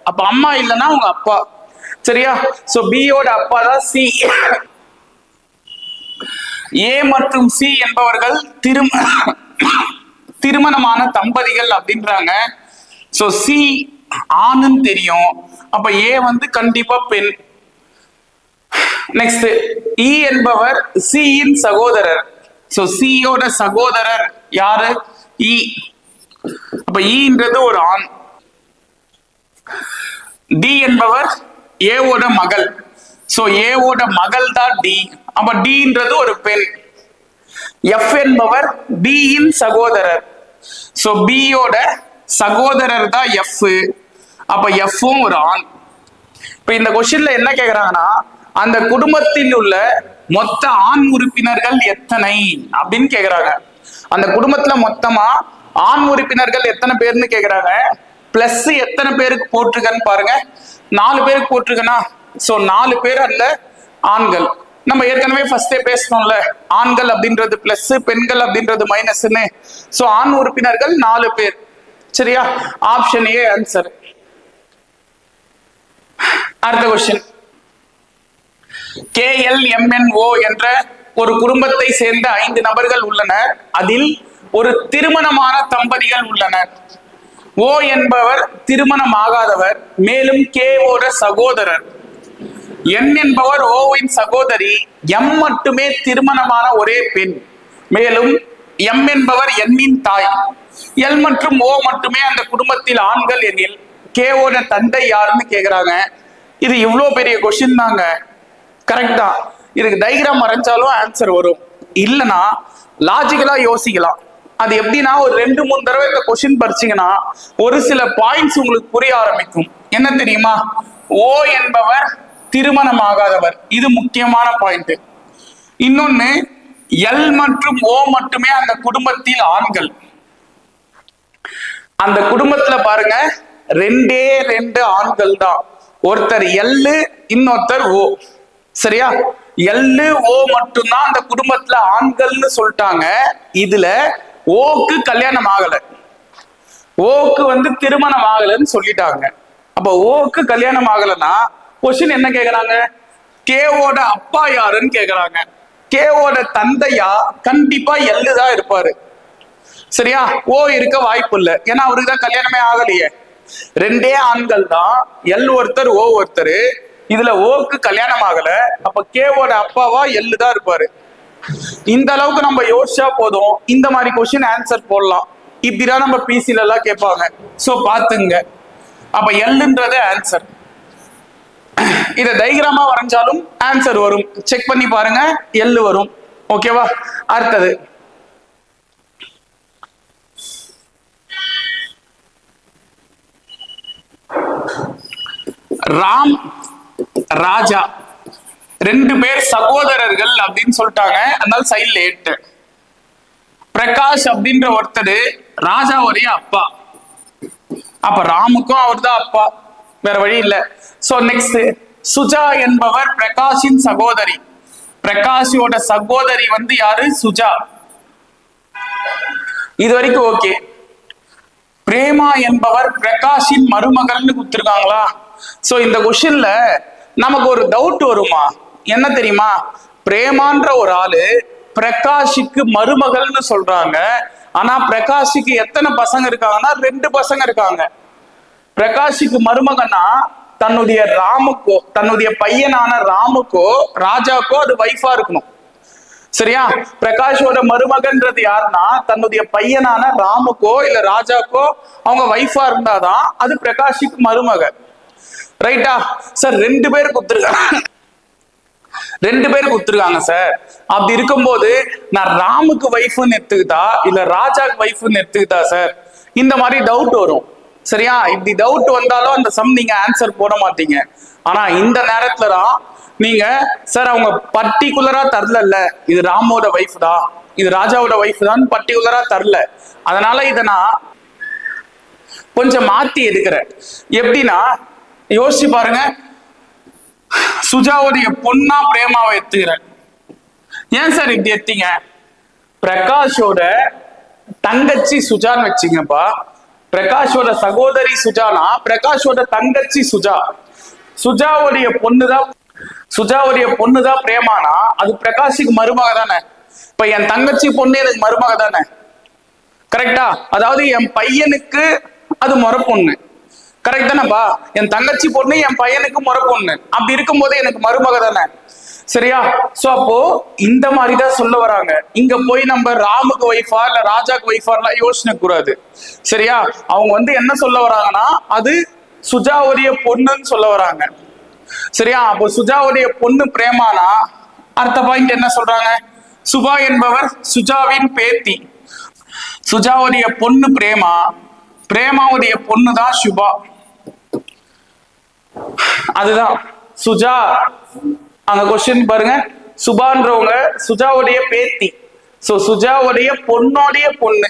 அப்ப அம்மா இல்லைன்னா அவங்க அப்பா. சரியா? சோ B யோட அப்பா தான் C. A மற்றும் C என்பவர்கள் திருமணமான தம்பதிகள் அப்படின்றாங்க. சோ C ஆணுன்னு தெரியும், அப்ப A வந்து கண்டிப்பா பெண். நெக்ஸ்ட் E என்பவர் C இன் சகோதரர். சோ C யோட சகோதரர் யாரு? E. அப்ப E என்றது ஒரு ஆண். D என்பவர் A ஓட மகள். சோ A ஓட மகள் தான் D. அப்ப D என்றது ஒரு பெண். F என்பவர் B இன் சகோதரர். சோ B யோட சகோதரர் தான் F. அப்ப F ஒரு ஆண். இப்ப இந்த கொஸ்டின்ல என்ன கேக்குறாங்கன்னா, அந்த குடும்பத்தில் உள்ள மொத்த ஆண் உறுப்பினர்கள் எத்தனை அப்படின்னு கேக்குறாங்க. அந்த குடும்பத்துல மொத்தமா ஆண் உறுப்பினர்கள் எத்தனை பேர்னு கேக்குறாங்க. பிளஸ் எத்தனை பேருக்கு போட்டிருக்கன்னு பாருங்க. 4 பேருக்கு போட்டிருக்கனா. சோ 4 பேர் அல்ல ஆண்கள். நம்ம ஏற்கனவே ஃபர்ஸ்டே பேசணும்ல, ஆண்கள் அப்படின்றது பிளஸ், பெண்கள் அப்படின்றது மைனஸ்ன்னு. சோ ஆண் உறுப்பினர்கள் 4 பேர். சரியா? Option A answer. அடுத்த கொஸ்டின், KLMNO என்ற ஒரு குடும்பத்தை சேர்ந்த 5 நபர்கள் உள்ளனர். அதில் ஒரு திருமணமான தம்பதிகள் உள்ளனர். O என்பவர் திருமணமாகாதவர், மேலும் K ஓட சகோதரர். N என்பவர் ஓவின் சகோதரி. M மட்டுமே திருமணமான ஒரே பெண், மேலும் M என்பவர் N-இன் தாய். L மற்றும் O மட்டுமே அந்த குடும்பத்தில் ஆண்கள் எனில் K ஓட தந்தை யாருன்னு கேக்குறாங்க. இது இவ்வளவு பெரிய கொஸ்டின் தாங்க. கரெக்டா? இதுக்கு டைகிராம் வரைஞ்சாலும் ஆன்சர் வரும். இல்லைன்னா லாஜிக்கலா யோசிக்கலாம். அது எப்படின்னா, ஒரு 2-3 தடவை இந்த கொஸ்டின் படிச்சீங்கன்னா ஒரு சில பாயிண்ட்ஸ் உங்களுக்கு புரிய ஆரம்பிக்கும். என்ன தெரியுமா? O என்பவர் திருமணமாகாதவர், இது முக்கியமான பாயிண்ட். இன்னொன்னு, L மற்றும் O மட்டுமே அந்த குடும்பத்தில் ஆண்கள். அந்த குடும்பத்துல பாருங்க, 2 ஆண்கள் தான். ஒருத்தர் L, இன்னொருத்தர் O. சரியா? L, O மட்டும்தான் அந்த குடும்பத்துல ஆண்கள்னு சொல்லிட்டாங்க. இதுல ஓக்கு கல்யாணம் ஆகல, ஓக்கு திருமணம் ஆகலன்னு சொல்லிட்டாங்க. அப்ப ஓக்கு கல்யாணம் ஆகலன்னா கொஸ்டின் என்ன கேக்குறாங்க? கேவோட அப்பா யாருன்னு கேக்குறாங்க. கேவோட தந்தையா? கண்டிப்பா எல்லு தான் இருப்பாரு. சரியா? ஓ இருக்க வாய்ப்பு இல்லை, ஏன்னா அவருக்கு தான் கல்யாணமே ஆகலையே. 2 ஆண்கள் தான், எல் ஒருத்தர் ஓ ஒருத்தர். இதுல ஓக்கு கல்யாணம் ஆகல, அப்ப கேவோட அப்பாவா எல்லு தான் இருப்பாரு. இந்த அளவுக்கு நம்ம யோசிச்சா போதும், இந்த மாதிரி கொஸ்டின் ஆன்சர் போடலாம். இப்படிதான் நம்ம பிசில எல்லாம் கேட்பாங்க. சோ பாத்துங்க. அப்ப எல்லுன்றது ஆன்சர். இத டைகிராமா வரைஞ்சாலும் ஆன்சர் வரும். செக் பண்ணி பாருங்க, எல்லு வரும். ஓகேவா? அடுத்தது, ராம், ராஜா 2 பேர் சகோதரர்கள் அப்படின்னு சொல்லிட்டாங்க. அதனால சைட்ல 8. பிரகாஷ் அப்படின்ற ஒருத்தர் ராஜாவுடைய அப்பா. அப்ப ராமுக்கும் அவர் தான் அப்பா, வேற வழி இல்ல. சோ நெக்ஸ்ட், சுஜா என்பவர் பிரகாஷின் சகோதரி. பிரகாஷோட சகோதரி யாரு? சுஜா. இது வரைக்கும் ஓகே. பிரேமா என்பவர் பிரகாஷின் மருமகள்னு கொடுத்திருக்காங்களா? சோ இந்த கொஸ்டின்ல நமக்கு ஒரு டவுட் வருமா? என்ன தெரியுமா? பிரேமான்ற ஒரு ஆளு பிரகாஷுக்கு மருமகள்னு சொல்றாங்க. ஆனா பிரகாஷுக்கு எத்தனை பசங்க இருக்காங்கன்னா 2 பசங்க இருக்காங்க. பிரகாஷுக்கு மருமகனா தன்னுடைய ராமுக்கோ, தன்னுடைய பையனான ராமுக்கோ ராஜாக்கோ அது வைஃபா இருக்கணும். சரியா? பிரகாஷோட மருமகன்றது யாருன்னா தன்னுடைய பையனான ராமுக்கோ இல்ல ராஜாக்கோ அவங்க வைஃபா இருந்தாதான் அது பிரகாஷுக்கு மருமக. ரைட்டா சார்? 2 பேர் கொடுத்துருக்காங்க, 2 பேர் கொடுத்துருக்காங்க சார். அப்படி இருக்கும்போது நான் ராமுக்கு வைஃப்னு எடுத்துக்கிட்டா இல்ல ராஜாக்கு வைஃப்னு எடுத்துக்கிட்டா சார்? இந்த மாதிரி டவுட் வரும். சரியா? இப்படி டவுட் வந்தாலும் அந்த சம் நீங்க ஆன்சர் போட மாட்டீங்க. ஆனா இந்த நேரத்துல தான் நீங்க சார் அவங்க பர்டிகுலரா தரல, இது ராமோட வைஃப் தான், இது ராஜாவோட வைஃப் தான் பர்டிகுலரா தரல. அதனால இதை நான் கொஞ்சம் மாத்தி எடுக்கிறேன். எப்படின்னா யோசிச்சு பாருங்க, சுஜாவுடைய பொண்ணா பிரேமாவை எடுத்துக்கிறேன். ஏன் சார் இப்படி எடுத்தீங்க? பிரகாஷோட தங்கச்சி சுஜான்னு வச்சுங்கப்பா. பிரகாஷோட சகோதரி சுஜானா பிரகாஷோட தங்கச்சி சுஜா. சுஜாவுடைய பொண்ணுதான் பிரேமானா அது பிரகாஷுக்கு மருமக தானே. இப்ப என் தங்கச்சி பொண்ணு எனக்கு மருமக தானே. கரெக்டா? அதாவது என் பையனுக்கு அது முறை பொண்ணு. கரெக்ட் தானேப்பா? என் தங்கச்சி பொண்ணு என் பையனுக்கு முறை பொண்ணு. அப்படி இருக்கும் போது எனக்கு மருமக தானே. சரியா? சோ அப்போ இந்த மாதிரிதான் சொல்ல வராங்க. இங்க போய் நம்ம ராமுக்கு வைஃபா இல்ல ராஜாக்கு வைஃபா யோசனை கூடாது. சரியா? அவங்க என்ன சொல்ல வராங்கன்னா அது சுஜாவுடைய பொண்ணுன்னு சொல்ல வராங்க. சரியா? அப்போ சுஜாவுடைய பொண்ணு பிரேமானா அடுத்த பாயிண்ட் என்ன சொல்றாங்க? சுபா என்பவர் சுஜாவின் பேத்தி. சுஜாவுடைய பொண்ணு பிரேமா, பிரேமாவுடைய பொண்ணு தான் சுபா. அதுதான் சுஜா. அங்க கொஸ்டின் பாருங்க, சுபான்றவங்க சுஜாவுடைய பேத்தி. சோ சுஜாவுடைய பொண்ணோடைய பொண்ணு.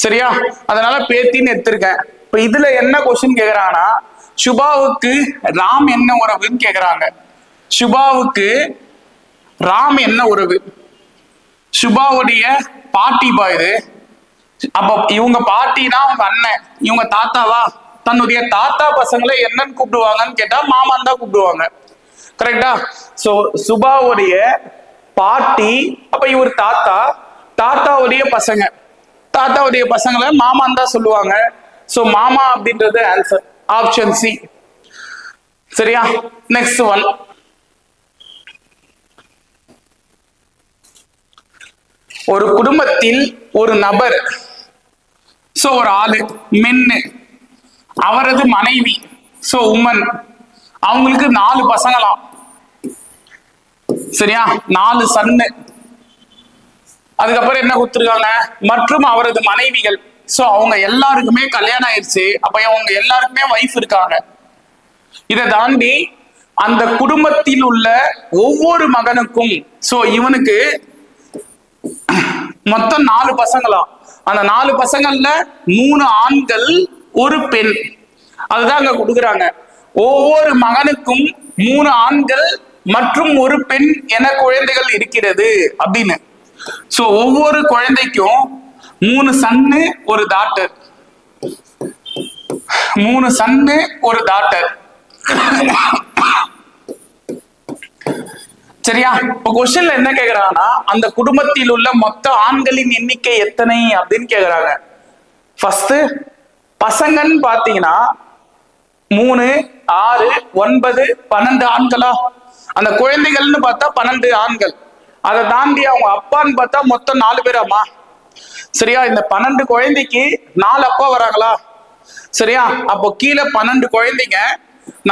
சரியா? அதனால பேத்தின்னு எடுத்திருக்கேன். இப்ப இதுல என்ன கொஸ்டின் கேக்குறாங்கன்னா சுபாவுக்கு ராம் என்ன உறவுன்னு கேக்குறாங்க. சுபாவுக்கு ராம் என்ன உறவு? சுபாவுடைய பாட்டி பா இது. அப்ப இவங்க பாட்டினா அவங்க அண்ணன், இவங்க தாத்தாவா? தன்னுடைய தாத்தா பசங்களை என்னன்னு கூப்பிடுவாங்கன்னு கேட்டா மாமான் தான் கூப்பிடுவாங்க. கரெக்டா? சோ சுபாவுடைய பாட்டி, அப்ப இவர் தாத்தா, தாத்தாவுடைய பசங்க, தாத்தாவுடைய பசங்களை மாமான் தான் சொல்லுவாங்க. சோ மாமா அப்படின்றது ஆன்சர், ஆப்ஷன் சி. சரியா? Next one. ஒரு குடும்பத்தில் ஒரு நபர், சோ ஒரு ஆளு மென்னு, அவரது மனைவி சோ உமன், அவங்களுக்கு 4 பசங்களாம். சரியா? 4 சன்னு. அதுக்கப்புறம் என்ன கொடுத்துருக்காங்க? மற்றும் அவரது மனைவிகள். சோ அவங்க எல்லாருக்குமே கல்யாணம் ஆயிடுச்சு. அப்ப அவங்க எல்லாருக்குமே வைஃப் இருக்காங்க. இதை தாண்டி அந்த குடும்பத்தில் உள்ள ஒவ்வொரு மகனுக்கும், சோ இவனுக்கு மொத்தம் 4 பசங்களாம். அந்த 4 பசங்கள்ல 3 ஆண்கள் 1 பெண். அதுதான் அங்க கொடுக்குறாங்க. ஒவ்வொரு மகனுக்கும் 3 ஆண்கள் மற்றும் 1 பெண் என குழந்தைகள் இருக்கிறது அப்படின்னு. சோ ஒவ்வொரு குழந்தைக்கும் 3 சன்னு 1 டாட்டர், 3 சன்னு 1 டாட்டர். சரியா? இப்ப கொஸ்டின்ல என்ன கேக்குறாங்கன்னா, அந்த குடும்பத்தில் உள்ள மொத்த ஆண்களின் எண்ணிக்கை எத்தனை அப்படின்னு கேக்குறாங்க. ஃபர்ஸ்ட் பசங்கன்னு பாத்தீங்கன்னா 3, 6, 9, 12 ஆண்களா? அந்த குழந்தைகள்னு பார்த்தா 12 ஆண்கள். அதை தாண்டி அவங்க அப்பான்னு பார்த்தா மொத்தம் 4 பேராமா? சரியா? இந்த 12 குழந்தைக்கு 4 அப்பா வராங்களா? சரியா? அப்போ கீழே 12 குழந்தைங்க,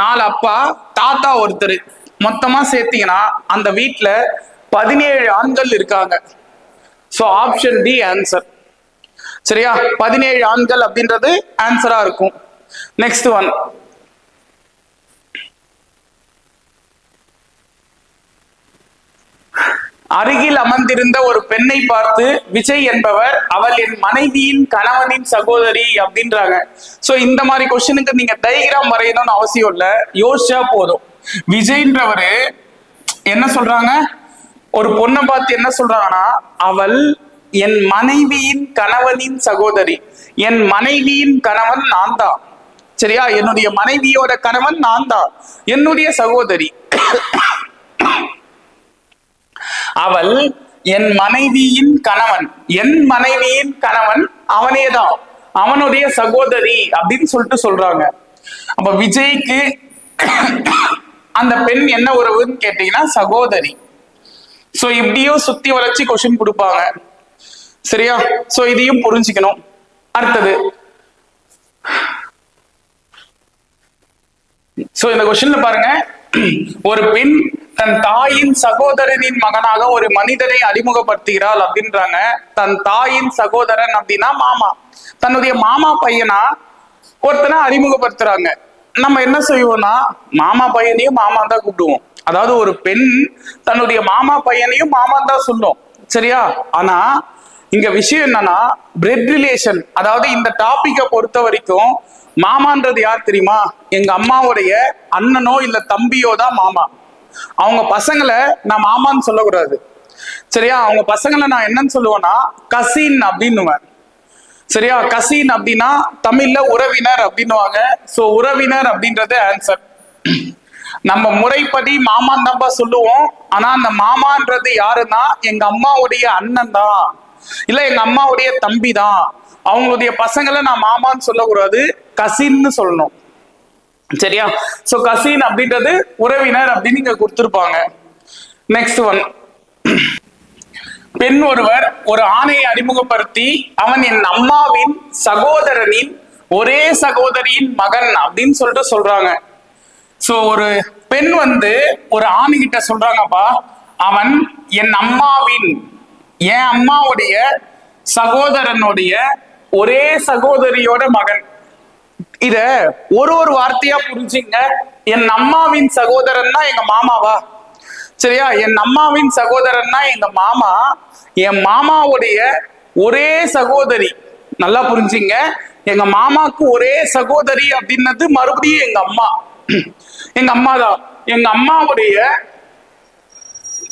4 அப்பா, தாத்தா ஒருத்தர், மொத்தமா சேர்த்தீங்கன்னா அந்த வீட்டுல 17 ஆண்கள் இருக்காங்க. So option D answer. சரியா? 17 ஆண்கள் அப்படின்றது ஆன்சரா இருக்கும். Next one. அருகில் அமர்ந்திருந்த ஒரு பெண்ணை பார்த்து விஜய் என்பவர் அவள் என் மனைவியின் கணவனின் சகோதரி அப்படின்றாங்க. சோ இந்த மாதிரி கொஸ்டினுக்கு நீங்க டயகிராம் வரையணும்னு அவசியம் இல்ல, யோசிச்சா போதும். விஜய்ன்றவரு என்ன சொல்றாங்க? ஒரு பொண்ணை பார்த்து என்ன சொல்றாங்கன்னா, அவள் என் மனைவியின் கணவனின் சகோதரி. என் மனைவியின் கணவன் நான் தான். சரியா? என்னுடைய மனைவியோட கணவன் நான் தான், என்னுடைய சகோதரி. அவள் என் மனைவியின் கணவன், என் மனைவியின் கணவன் அவனேதான், அவனுடைய சகோதரி அப்படின்னு சொல்லிட்டு சொல்றாங்க. அப்ப விஜய்க்கு அந்த பெண் என்ன உறவுன்னு கேட்டீங்கன்னா சகோதரி. சோ இப்படியும் சுத்தி வளைச்சு கொஸ்டின் கொடுப்பாங்க. சரியா? சோ இதையும் புரிஞ்சுக்கணும். அடுத்தது, சோ இந்த கொஸ்டின்ல பாருங்க, ஒரு பெண் தன் தாயின் சகோதரனின் மகனாக ஒரு மனிதரை அறிமுகப்படுத்துகிறாள் அப்படின்றாங்க. தன் தாயின் சகோதரன் அப்படின்னா மாமா, தன்னுடைய மாமா பையனா ஒருத்தனை அறிமுகப்படுத்துறாங்க. நம்ம என்ன செய்வோம்னா, மாமா பையனையும் மாமா தான் கூப்பிடுவோம். அதாவது ஒரு பெண் தன்னுடைய மாமா பையனையும் மாமா தான் சொல்லும். சரியா? ஆனா இங்க விஷயம் என்னன்னா, பிளட் ரிலேஷன். அதாவது இந்த டாபிக்கை பொறுத்த வரைக்கும் மாமான்றது யார் தெரியுமா? எங்க அம்மாவுடைய அண்ணனோ இல்ல தம்பியோ தான் மாமா. அவங்க பசங்களை நான் மாமான்னு சொல்லக்கூடாது. சரியா? அவங்க பசங்களை நான் என்னன்னு சொல்லுவேன்னா கசின் அப்படின்னுவேன். சரியா? கசின் அப்படின்னா தமிழ்ல உறவினர் அப்படின்னுவாங்க. சோ உறவினர் அப்படின்றது ஆன்சர். நம்ம முறைப்படி மாமான் தான்ப்பா சொல்லுவோம். ஆனா அந்த மாமான்றது யாருன்னா எங்க அம்மாவுடைய அண்ணன் தான், இல்ல எங்க அம்மாவுடைய தம்பி தான். அவங்களுடைய பசங்களை நான் மாமான்னு சொல்லக்கூடாது, கசின்னு சொல்லணும். சரியா? சோ கசின் அப்படின்றது உறவினர் அப்படின்னு இங்க கொடுத்திருப்பாங்க. Next one. பெண் ஒருவர் ஒரு ஆணை அறிமுகப்படுத்தி அவன் என் அம்மாவின் சகோதரனின் ஒரே சகோதரியின் மகன் அப்படின்னு சொல்லிட்டு சொல்றாங்க. சோ ஒரு பெண் ஒரு ஆணுகிட்ட சொல்றாங்கப்பா, அவன் என் அம்மாவின், என் அம்மாவுடைய சகோதரனுடைய ஒரே சகோதரியோட மகன். இத ஒரு வார்த்தையா புரிஞ்சுங்க. என் அம்மாவின் சகோதரன்னா எங்க மாமாவா? சரியா? என் அம்மாவின் சகோதரன்னா எங்க மாமா, என் மாமாவுடைய ஒரே சகோதரி. நல்லா புரிஞ்சுங்க. எங்க மாமாக்கு ஒரே சகோதரி அப்படின்னது மறுபடியும் எங்க அம்மா, எங்க அம்மா தான். எங்க அம்மாவுடைய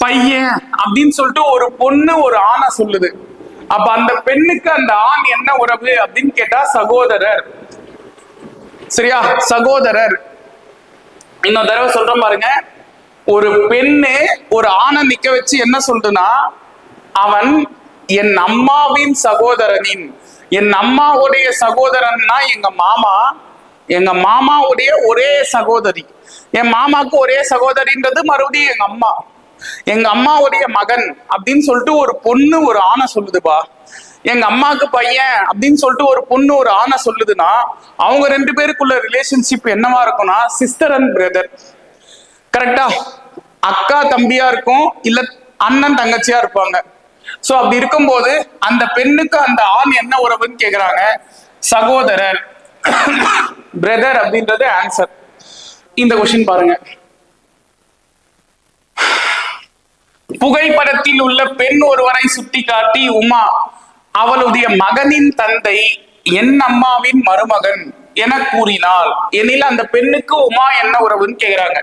பையன் அப்படின்னு சொல்லிட்டு ஒரு பொண்ணு ஒரு ஆணை சொல்லுது. அப்ப அந்த பெண்ணுக்கு அந்த ஆண் என்ன உறவு அப்படின்னு கேட்டா சகோதரர். சரியா, சகோதரர். இன்னொரு தடவை சொல்றேன் பாருங்க. ஒரு பெண்ணு ஒரு ஆணை நிக்க வச்சு என்ன சொல்றதுன்னா, அவன் என் அம்மாவின் சகோதரனின், என் அம்மாவுடைய சகோதரன்னா எங்க மாமா, எங்க மாமாவுடைய ஒரே சகோதரி, என் மாமாவுக்கு ஒரே சகோதரின்றது மறுபடியும் எங்க அம்மா, எங்க அம்மாவுடைய மகன் அப்படின்னு சொல்லிட்டு ஒரு பொண்ணு ஒரு ஆணை சொல்லுதுப்பா. எங்க அம்மாவுக்கு பையன் அப்படின்னு சொல்லிட்டு ஒரு பொண்ணு ஒரு ஆணை சொல்லுதுன்னா அவங்க ரெண்டு பேருக்குள்ள ரிலேஷன்ஷிப் என்னவா இருக்கும்னா சிஸ்டர் அண்ட் பிரதர். கரெக்டா? அக்கா தம்பியா இருக்கும், இல்ல அண்ணன் தங்கச்சியா இருப்பாங்க. சோ அப்படி இருக்கும்போது அந்த பெண்ணுக்கு அந்த ஆண் என்ன உறவுன்னு கேக்குறாங்க, சகோதரர், பிரதர் அப்படின்றது ஆன்சர். இந்த கொஸ்டின் பாருங்க. புகைப்படத்தில் உள்ள பெண் ஒருவரை சுட்டி காட்டி உமா அவளுடைய மகனின் தந்தை என் அம்மாவின் மருமகன் என கூறினாள் எனில் அந்த பெண்ணுக்கு உமா என்ன உறவுன்னு கேக்குறாங்க.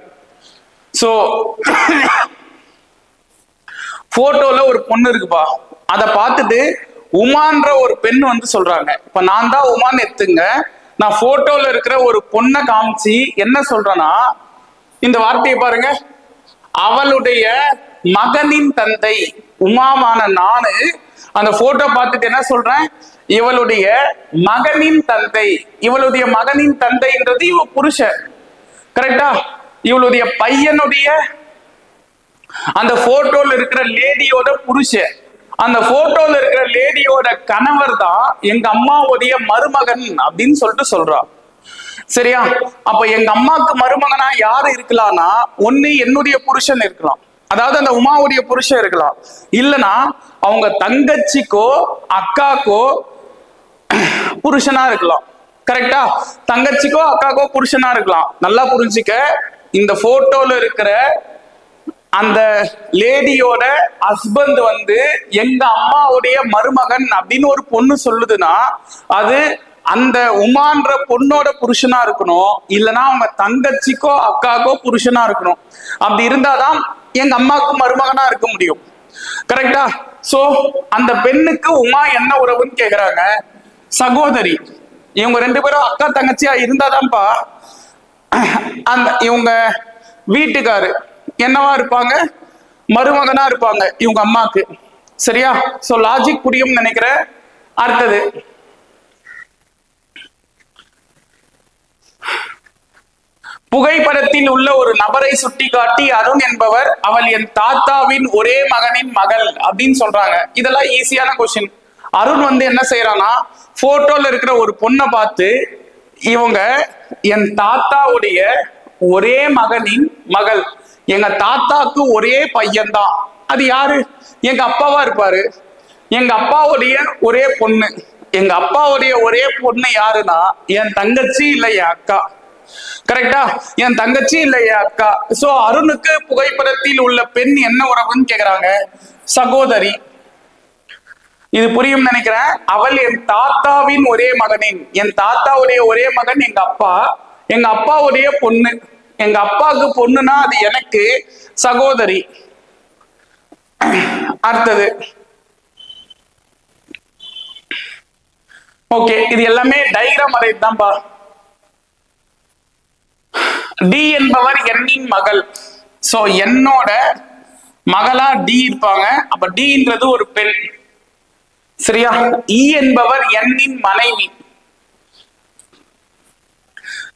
சோ போட்டோல ஒரு பொண்ணு இருக்குப்பா, அதை பார்த்துட்டு உமான்ற ஒரு பெண் வந்து சொல்றாங்க. இப்ப நான் தான் உமான்னு எடுத்துங்க, நான் போட்டோல இருக்கிற ஒரு பொண்ணை காமிச்சு என்ன சொல்றேன்னா, இந்த வார்த்தையை பாருங்க, அவளுடைய மகனின் தந்தை உமாவான நானு அந்த போட்டோ பார்த்துட்டு என்ன சொல்றேன், இவளுடைய மகனின் தந்தை, இவளுடைய மகனின் தந்தைன்றது இவ புருஷன். கரெக்டா? இவளுடைய பையனுடைய அந்த போட்டோல இருக்கிற லேடியோட புருஷன், அந்த போட்டோல இருக்கிற லேடியோட கணவர் தான் எங்க அம்மாவுடைய மருமகன் அப்படின்னு சொல்லிட்டு சொல்றா. சரியா? அப்ப எங்க அம்மாவுக்கு மருமகனா யாரு இருக்கலாம்னா, ஒண்ணு என்னுடைய புருஷன் இருக்கலாம், அதாவது அந்த உமாவுடைய புருஷன் இருக்கலாம், இல்லனா அவங்க தங்கச்சிக்கோ அக்காக்கோ புருஷனா இருக்கலாம். கரெக்டா? தங்கச்சிக்கோ அக்காக்கோ புருஷனா இருக்கலாம். நல்லா புரிஞ்சுக்க, இந்த போட்டோல இருக்கிற அந்த லேடியோட ஹஸ்பண்ட் வந்து எங்க அம்மாவுடைய மருமகன் அப்படின்னு ஒரு பொண்ணு சொல்லுதுன்னா அது அந்த உமான்ற பொண்ணோட புருஷனா இருக்கணும், இல்லைன்னா அவங்க தங்கச்சிக்கோ அக்காக்கோ புருஷனா இருக்கணும். அப்படி இருந்தாதான் எங்க அம்மாவுக்கு மருமகனா இருக்க முடியும். கரெக்டா? சோ அந்த பெண்ணுக்கு உமா என்ன உறவுன்னு கேக்குறாங்க, சகோதரி. இவங்க ரெண்டு பேரும் அக்கா தங்கச்சியா இருந்தாதான்ப்பா அந்த இவங்க வீட்டுக்காரு என்னவா இருப்பாங்க, மருமகனா இருப்பாங்க இவங்க அம்மாக்கு. சரியா? சோ லாஜிக் புரியும் நினைக்கிறேன். அடுத்தது புகைப்படத்தில் உள்ள ஒரு நபரை சுட்டி காட்டி அருண் என்பவர் அவள் என் தாத்தாவின் ஒரே மகனின் மகள் அப்படின்னு சொல்றாங்க. இதெல்லாம் ஈஸியான கொஸ்டின். அருண் வந்து என்ன செய்யறான்னா, போட்டோல இருக்கிற ஒரு பொண்ணை பார்த்து இவங்க என் தாத்தாவுடைய ஒரே மகனின் மகள், எங்க தாத்தாக்கு ஒரே பையன்தான், அது யாரு, எங்க அப்பாவா இருப்பாரு, எங்க அப்பாவுடைய ஒரே பொண்ணு, எங்க அப்பாவுடைய ஒரே பொண்ணு யாருன்னா என் தங்கச்சி இல்ல என் அக்கா. கரெக்டா? என் தங்கச்சி இல்ல என் அக்கா. சோ அருணுக்கு புகைப்படத்தில் உள்ள பெண் என்ன உறவுன்னு கேக்குறாங்க, சகோதரி. இது புரியும் நினைக்கிறேன். அவள் என் தாத்தாவின் ஒரே மகனின், என் தாத்தாவுடைய ஒரே மகன் எங்க அப்பா, எங்க அப்பாவுடைய பொண்ணு, எங்க அப்பாவுக்கு பொண்ணுனா அது எனக்கு சகோதரி. அடுத்தது ஓகே, இது எல்லாமே டயக்ராம் வரைதான்பா. டி என்பவர் எண்ணின் மகள். சோ என்னோட மகளா டி இருப்பாங்க. அப்ப டின்றது ஒரு பெண். சரியா? இ என்பவர் எண்ணின் மனைவி.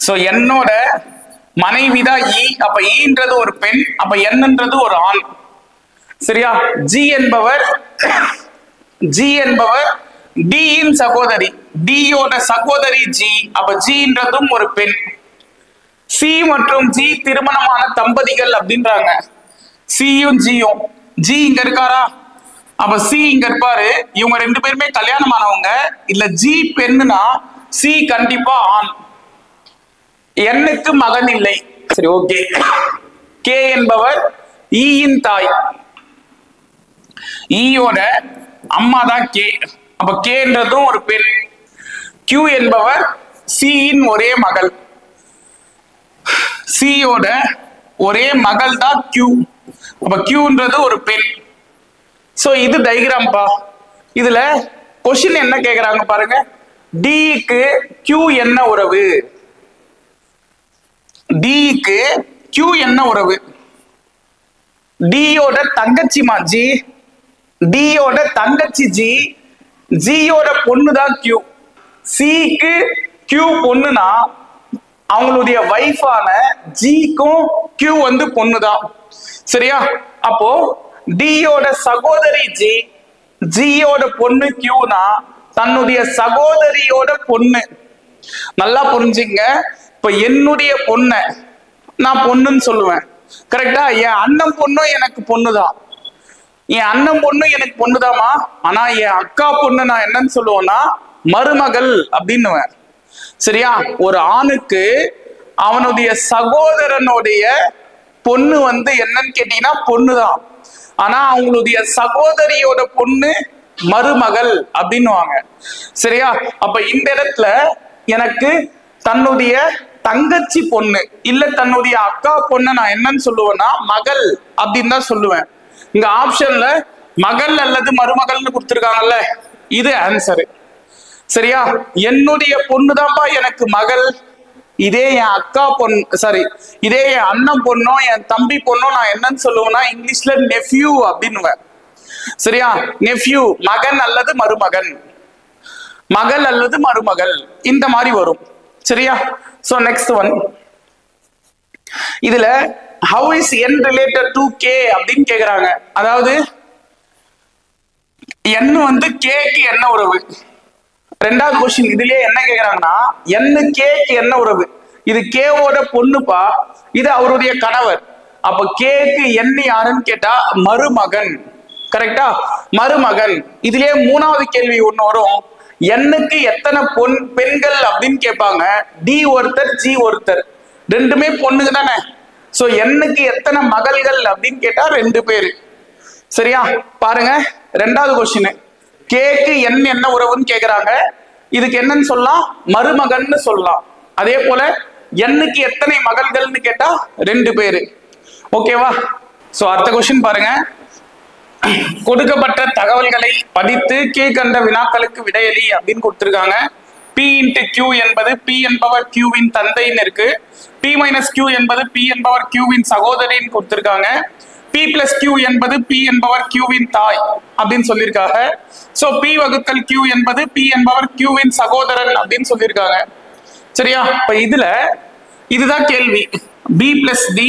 சோ என்னோட மனைவிதான் இ. அப்ப ஈன்றது ஒரு பெண், அப்ப என்னன்றது ஒரு ஆண். சரியா? ஜி என்பவர் டியின் சகோதரி, டியோட சகோதரி ஜி. அப்ப ஜின்றதும் ஒரு பெண். சி மற்றும் ஜி திருமணமான தம்பதிகள் அப்படின்றாங்க. சியும் ஜியும். ஜி இங்க இருக்காரா? அப்ப சி இங்க இருப்பாரு. இவங்க ரெண்டு பேருமே கல்யாணமானவங்க. இல்ல ஜி பெண்ணுனா சி கண்டிப்பா ஆண். எண்ணுக்கு மகன் இல்லை. சரி, ஓகே. கே என்பவர் ஈயின் தாய். ஈயோட அம்மா தான் கே. அப்ப கேன்றதும் ஒரு பெண். கியூ என்பவர் சியின் ஒரே மகள். சியோட ஒரே மகள் தான் கியூ. அப்ப கியூன்றது ஒரு பெண். சோ இது டயகிராம்பா. இதுல கொஸ்டின் என்ன கேக்குறாங்க பாருங்க, டிக்கு கியூ என்ன உறவு? டிக்கு கியூ என்ன உறவு? டியோட தங்கச்சிமா ஜி, டியோட தங்கச்சி ஜி, ஜியோட பொண்ணு தான் கியூ. சிக்கு கியூ பொண்ணுனா அவங்களுடைய வைஃபான ஜிக்கும் கியூ வந்து பொண்ணு தான். சரியா? அப்போ டியோட சகோதரி ஜி, ஜியோட பொண்ணு கியூனா தன்னுடைய சகோதரியோட பொண்ணு. நல்லா புரிஞ்சுங்க. இப்ப என்னுடைய பொண்ண நான் பொண்ணுன்னு சொல்லுவேன், கரெக்டா? என் அண்ணன் பொண்ணும் எனக்கு பொண்ணுதான், என் அண்ணன் பொண்ணு எனக்கு பொண்ணுதாமா. ஆனா என் அக்கா பொண்ணு நான் என்னன்னு சொல்லுவேன்னா மருமகள் அப்படின்னுவேன். சரியா? ஒரு ஆணுக்கு அவனுடைய சகோதரனுடைய பொண்ணு வந்து என்னன்னு கேட்டீங்கன்னா பொண்ணுதான். ஆனா அவங்களுடைய சகோதரியோட பொண்ணு மருமகள் அப்படின்னுவாங்க. சரியா? அப்ப இந்த இடத்துல எனக்கு தன்னுடைய தங்கச்சி பொண்ணு இல்ல தன்னுடைய அக்கா பொண்ணு நான் என்னன்னு சொல்லுவேன்னா மகள் அப்படின்னு தான் சொல்லுவேன். இங்க ஆப்ஷன்ல மகள் அல்லது மருமகள்னு கொடுத்துருக்காங்கல்ல, இது ஆன்சரு. சரியா? என்னுடைய பொண்ணுதான்ப்பா எனக்கு மகள். இதே என் அக்கா பொண்ணு, சாரி, இதே என் அண்ணன் பொண்ணோ என் தம்பி பொண்ணோ நான் என்னன்னு சொல்லுவேன்னா இங்கிலீஷ்ல நெஃப்யூ அப்படின்னுவேன். சரியா? நெஃப்யூ, மகன் அல்லது மருமகன், மகள் அல்லது மருமகள், இந்த மாதிரி வரும். சரியா? சோ நெக்ஸ்ட் ஒன், இதுல how is n related to k அப்படின்னு கேக்குறாங்க. அதாவது n வந்து k க்கு என்ன உறவு? ரெண்டாவது கொஸ்டின் இதுலயே என்ன கேக்குறாங்கன்னா n k க்கு என்ன உறவு? இது k ஓட பொண்ணுப்பா, இது அவருடைய கணவர். அப்ப k க்கு n யாருன்னு கேட்டா மருமகன். கரெக்டா? மருமகன். இதுலயே மூணாவது கேள்வி ஒண்ணு வரும், n-க்கு எத்தனை பெண்கள் அப்படின்னு கேட்பாங்க. டி ஒருத்தர் ஜி ஒருத்தர், ரெண்டுமே பொண்ணுங்க தானே. சோ n-க்கு எத்தனை மகள்கள் அப்படின்னு கேட்டா 2 பேரு. சரியா? பாருங்க ரெண்டாவது கொஸ்டின், கேக்கு n என்ன உறவுன்னு கேக்குறாங்க. இதுக்கு என்னன்னு சொல்லலாம்? மருமகன்னு சொல்லலாம். அதே போல n-க்கு எத்தனை மகள்கள்னு கேட்டா 2 பேரு. ஓகேவா? சோ அடுத்த கொஸ்டின் பாருங்க, கொடுக்கப்பட்ட தகவல்களை படித்து கீழ்கண்ட வினாக்களுக்கு விடையளி அப்படின்னு கொடுத்திருக்காங்க. P into Q என்பது P என்பவர் Q வின் தந்தைன்னு இருக்கு. P minus Q என்பது P என்பவர் Q வின் சகோதரின்னு கொடுத்திருக்காங்க. P plus Q என்பது P என்பவர் Q வின் தாய் அப்படின்னு சொல்லியிருக்காங்க. சோ P வகுத்தல் Q என்பது P என்பவர் Q வின் சகோதரன் அப்படின்னு சொல்லியிருக்காங்க. சரியா? இப்ப இதுதான் கேள்வி. B plus D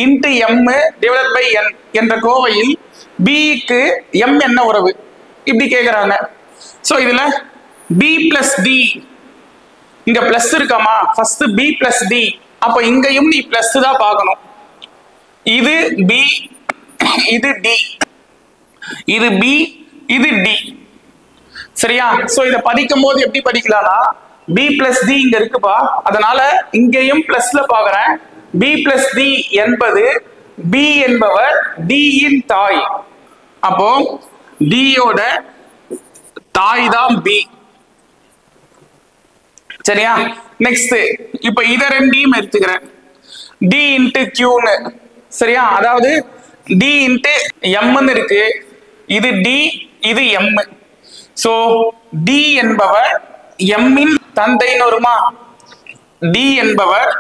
into M divided by N என்ற கோவையில் B க்கு M என்ன உறவு இப்படி கேக்குறாங்க. சோ இதுல B plus D, இங்க பிளஸ் இருக்காமா, ஃபர்ஸ்ட் B plus D, அப்ப இங்கேயும் நீ பிளஸ் தான் பார்க்கணும். இது B, இது D, இது B, இது D. சரியா? சோ இத படிக்கும் போது எப்படி படிக்கலாம்னா B plus D இங்க இருக்குப்பா, அதனால இங்கேயும் பிளஸ்ல பாக்குறேன். B plus D என்பது B என்பவர் D இன் தாய். அப்போ D யோட தாய் தான் B. சரியா? நெக்ஸ்ட் இப்ப இத ரெண்டையும் எடுத்துக்கிறேன், D into Q ன்னு. சரியா? அதாவது D into M ன்னு இருக்கு, இது D, இது M. சோ D என்பவர் M இன் தந்தைன்னு வருமா? D என்பவர்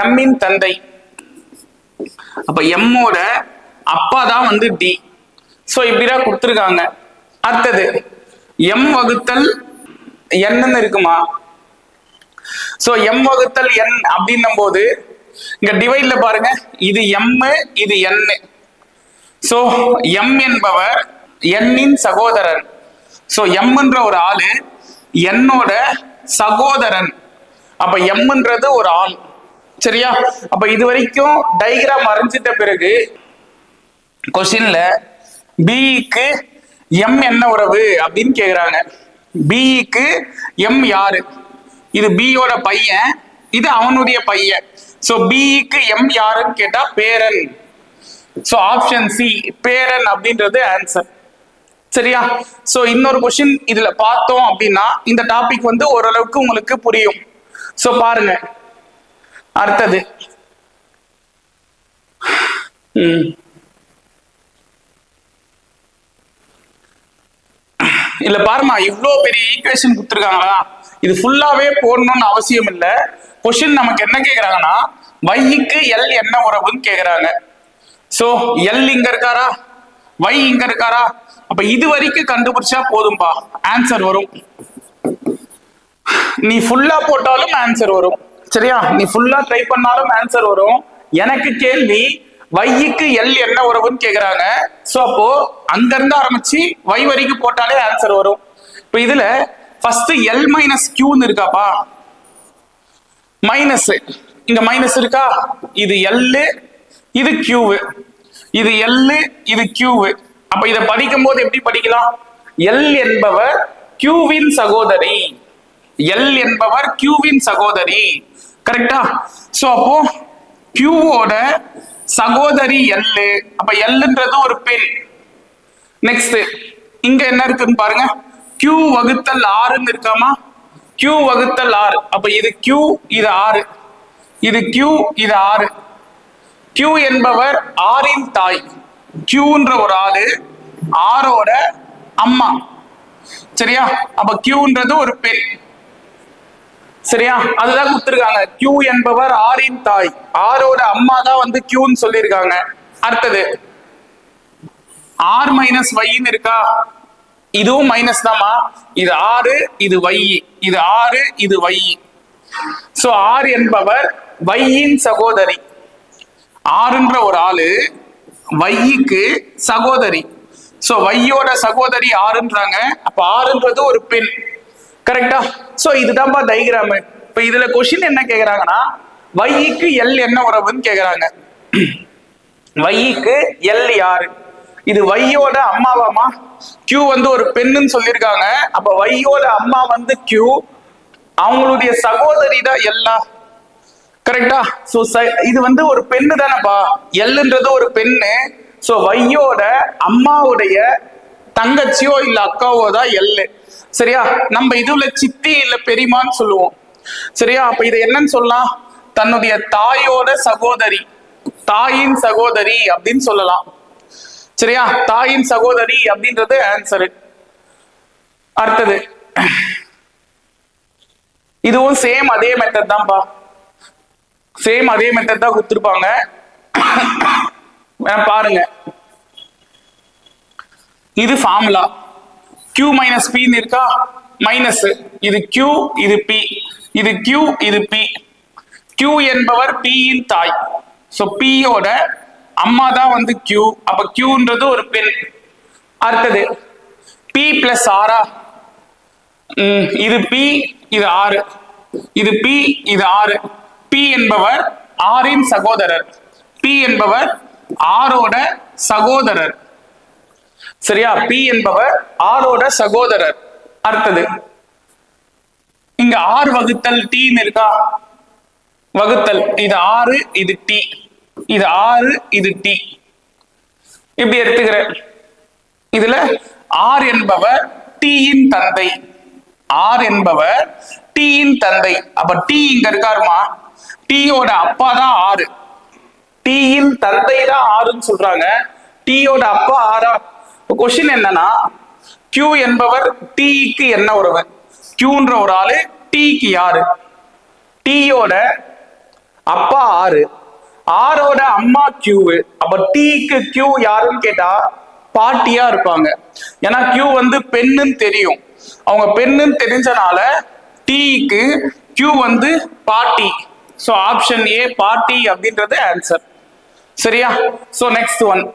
M இன் தந்தை. அப்ப M ஓட அப்பா தான் வந்து D. சோ இப்படிதான் கொடுத்திருக்காங்க. அடுத்தது M வகுத்தல் n இருக்குமா? சோ M வகுத்தல் n அப்படின்னும் போது இங்க டிவைட்ல பாருங்க, இது M, இது n. சோ M என்பவர் n இன் சகோதரன். சோ M என்ற ஒரு ஆளு n ஓட சகோதரன். அப்ப M என்றது ஒரு ஆண். சரியா? அப்ப இது வரைக்கும் டயகிராம் வரைஞ்சிட்ட பிறகு கொஸ்டின்ல B க்கு M என்ன உறவு அப்படின்னு கேக்குறாங்க. B க்கு M யாரு? இது B யோட பையன், இது அவனுடைய பையன். சோ B க்கு M யாருன்னு கேட்டா பேரன். சோ ஆப்ஷன் சி பேரன் அப்படின்றது ஆன்சர். சரியா? சோ இன்னொரு கொஸ்டின் இதுல பார்த்தோம் அப்படின்னா இந்த டாபிக் வந்து ஓரளவுக்கு உங்களுக்கு புரியும். சோ பாருங்க அடுத்தது இல்ல பாருமா, இவ்வளோ பெரிய ஈக்குவேஷன் கொடுத்துருக்காங்களா, இது ஃபுல்லாவே போடணும்னு அவசியம் இல்லை. கொஸ்டின் நமக்கு என்ன கேக்குறாங்கன்னா வைக்கு எல் என்ன உறவுன்னு கேக்குறாங்க. சோ எல் இங்க இருக்காரா, வை இங்க இருக்காரா, அப்ப இது வரைக்கும் கண்டுபிடிச்சா போதும்பா, ஆன்சர் வரும். நீ ஃபுல்லா போட்டாலும் ஆன்சர் வரும். சரியா, நீ ஃபுல்லா ட்ரை பண்ணாலும் ஆன்சர் வரும். எனக்கு கேள்வி வைக்கு எல் என்ன உறவுன்னு கேக்குறாங்க. சோ அப்போ அங்க இருந்து ஆரம்பிச்சு வை வரைக்கும் போட்டாலே ஆன்சர் வரும். இப்ப இதுல ஃபர்ஸ்ட் எல் மைனஸ் கியூன்னு இருக்காப்பா, மைனஸ் இங்க மைனஸ் இருக்கா, இது எல் இது கியூ, இது எல் இது கியூ. அப்ப இத படிக்கும் போது எப்படி படிக்கலாம், எல் என்பவர் கியூவின் சகோதரி, எல் என்பவர் கியூவின் சகோதரி. கரெக்டா? சோ அப்போ கியூவோட சகோதரி எல், அப்ப எல்ன்றது ஒரு பெண். நெக்ஸ்ட் இங்க என்ன இருக்குன்னு பாருங்க, கியூ வகுத்தல் ஆறுன்னு இருக்காமா, கியூ வகுத்தல் ஆறு. அப்ப இது கியூ இது ஆறு, இது கியூ இது ஆறு. கியூ என்பவர் ஆறின் தாய், கியூன்ற ஒரு ஆளு ஆரோட அம்மா. சரியா, அப்ப கியூன்றது ஒரு பெண். சரியா, அதுதான் கொடுத்திருக்காங்க. கியூ என்பவர் ஆரின் தாய், ஆரோட அம்மா தான் வந்து கியூன்னு சொல்லியிருக்காங்க. அடுத்தது ஆர் மைனஸ் வைன்னு இருக்கா, இதுவும் மைனஸ் தாமா, இது ஆறு இது வை, இது ஆறு இது வை. சோ ஆர் என்பவர் வையின் சகோதரி, ஆறுன்ற ஒரு ஆளு வைக்கு சகோதரி. சோ வையோட சகோதரி ஆறுன்றாங்க, அப்ப ஆறுன்றது ஒரு பெண். கரெக்டா? சோ இதுதான்ப்பா டயக்ராம். இப்ப இதுல கொஸ்டின் என்ன கேக்குறாங்கன்னா வைக்கு எல் என்ன உறவுன்னு கேக்குறாங்க. வைக்கு எல் யாரு, இது வையோட அம்மாவாமா, கியூ வந்து ஒரு பெண்ணுன்னு சொல்லியிருக்காங்க. அப்ப வையோட அம்மா வந்து கியூ, அவங்களுடைய சகோதரி தான் எல்லா. கரெக்டா? சோ இது வந்து ஒரு பெண்ணு தானேப்பா, எல்ன்றது ஒரு பெண்ணு. சோ வையோட அம்மாவுடைய தங்கச்சியோ இல்ல அக்காவோ தான் எல்லு. சரியா, நம்ம இதுல சித்தி இல்ல பெரியமான்னு சொல்லுவோம். சரியா, அப்ப இது என்னன்னு சொல்லலாம், தன்னுடைய தாயோட சகோதரி, தாயின் சகோதரி அப்படின்னு சொல்லலாம். சரியா, தாயின் சகோதரி அப்படின்றது ஆன்சரு. அடுத்தது இதுவும் சேம் அதே மெத்தட் தான்ப்பா, சேம் அதே மெத்தட் தான் கொடுத்துருப்பாங்க. பாருங்க, இது ஃபார்முலா, Q மைனஸ் P இருக்கா, மைனஸ் இது Q இது P, இது Q இது P. Q என்பவர் P இன் தாய், சோ P யோட அம்மா தான் வந்து Q, அப்ப Qன்றது ஒரு பெண். அடுத்தது P பிளஸ் ஆரா, இது P இது ஆறு, இது P இது ஆறு. P என்பவர் ஆரின் சகோதரர், P என்பவர் ஆரோட சகோதரர். சரியா, P என்பவர் ஆரோட சகோதரர். அடுத்தது இங்க ஆறு வகுத்தல் டீன்னு இருக்கா, வகுத்தல் இது ஆறு இது டி, இது ஆறு இது டி, இப்படி எடுத்துக்கிறேன். இதுல ஆர் என்பவர் டீயின் தந்தை, ஆர் என்பவர் டீயின் தந்தை. அப்ப டி இங்க இருக்காருமா, டீயோட அப்பா தான் ஆறு, டீயின் தந்தை தான் ஆறுன்னு சொல்றாங்க. டீயோட அப்பா ஆறா? கொஸ்டின் என்னன்னா Q என்பவர் டீக்கு என்ன உறவு, Qன்ற ஒரு ஆளு டீக்கு யாரு, டீயோட அப்பா ஆறு, ஆரோட அம்மா Q. அப்ப டீக்கு Q யாருன்னு கேட்டா பாட்டியா இருப்பாங்க. ஏன்னா Q வந்து பெண்ணுன்னு தெரியும், அவங்க பெண்ணுன்னு தெரிஞ்சனால டீக்கு Q வந்து பாட்டி. சோ ஆப்ஷன் ஏ பாட்டி அப்படின்றது ஆன்சர். சரியா? So next one.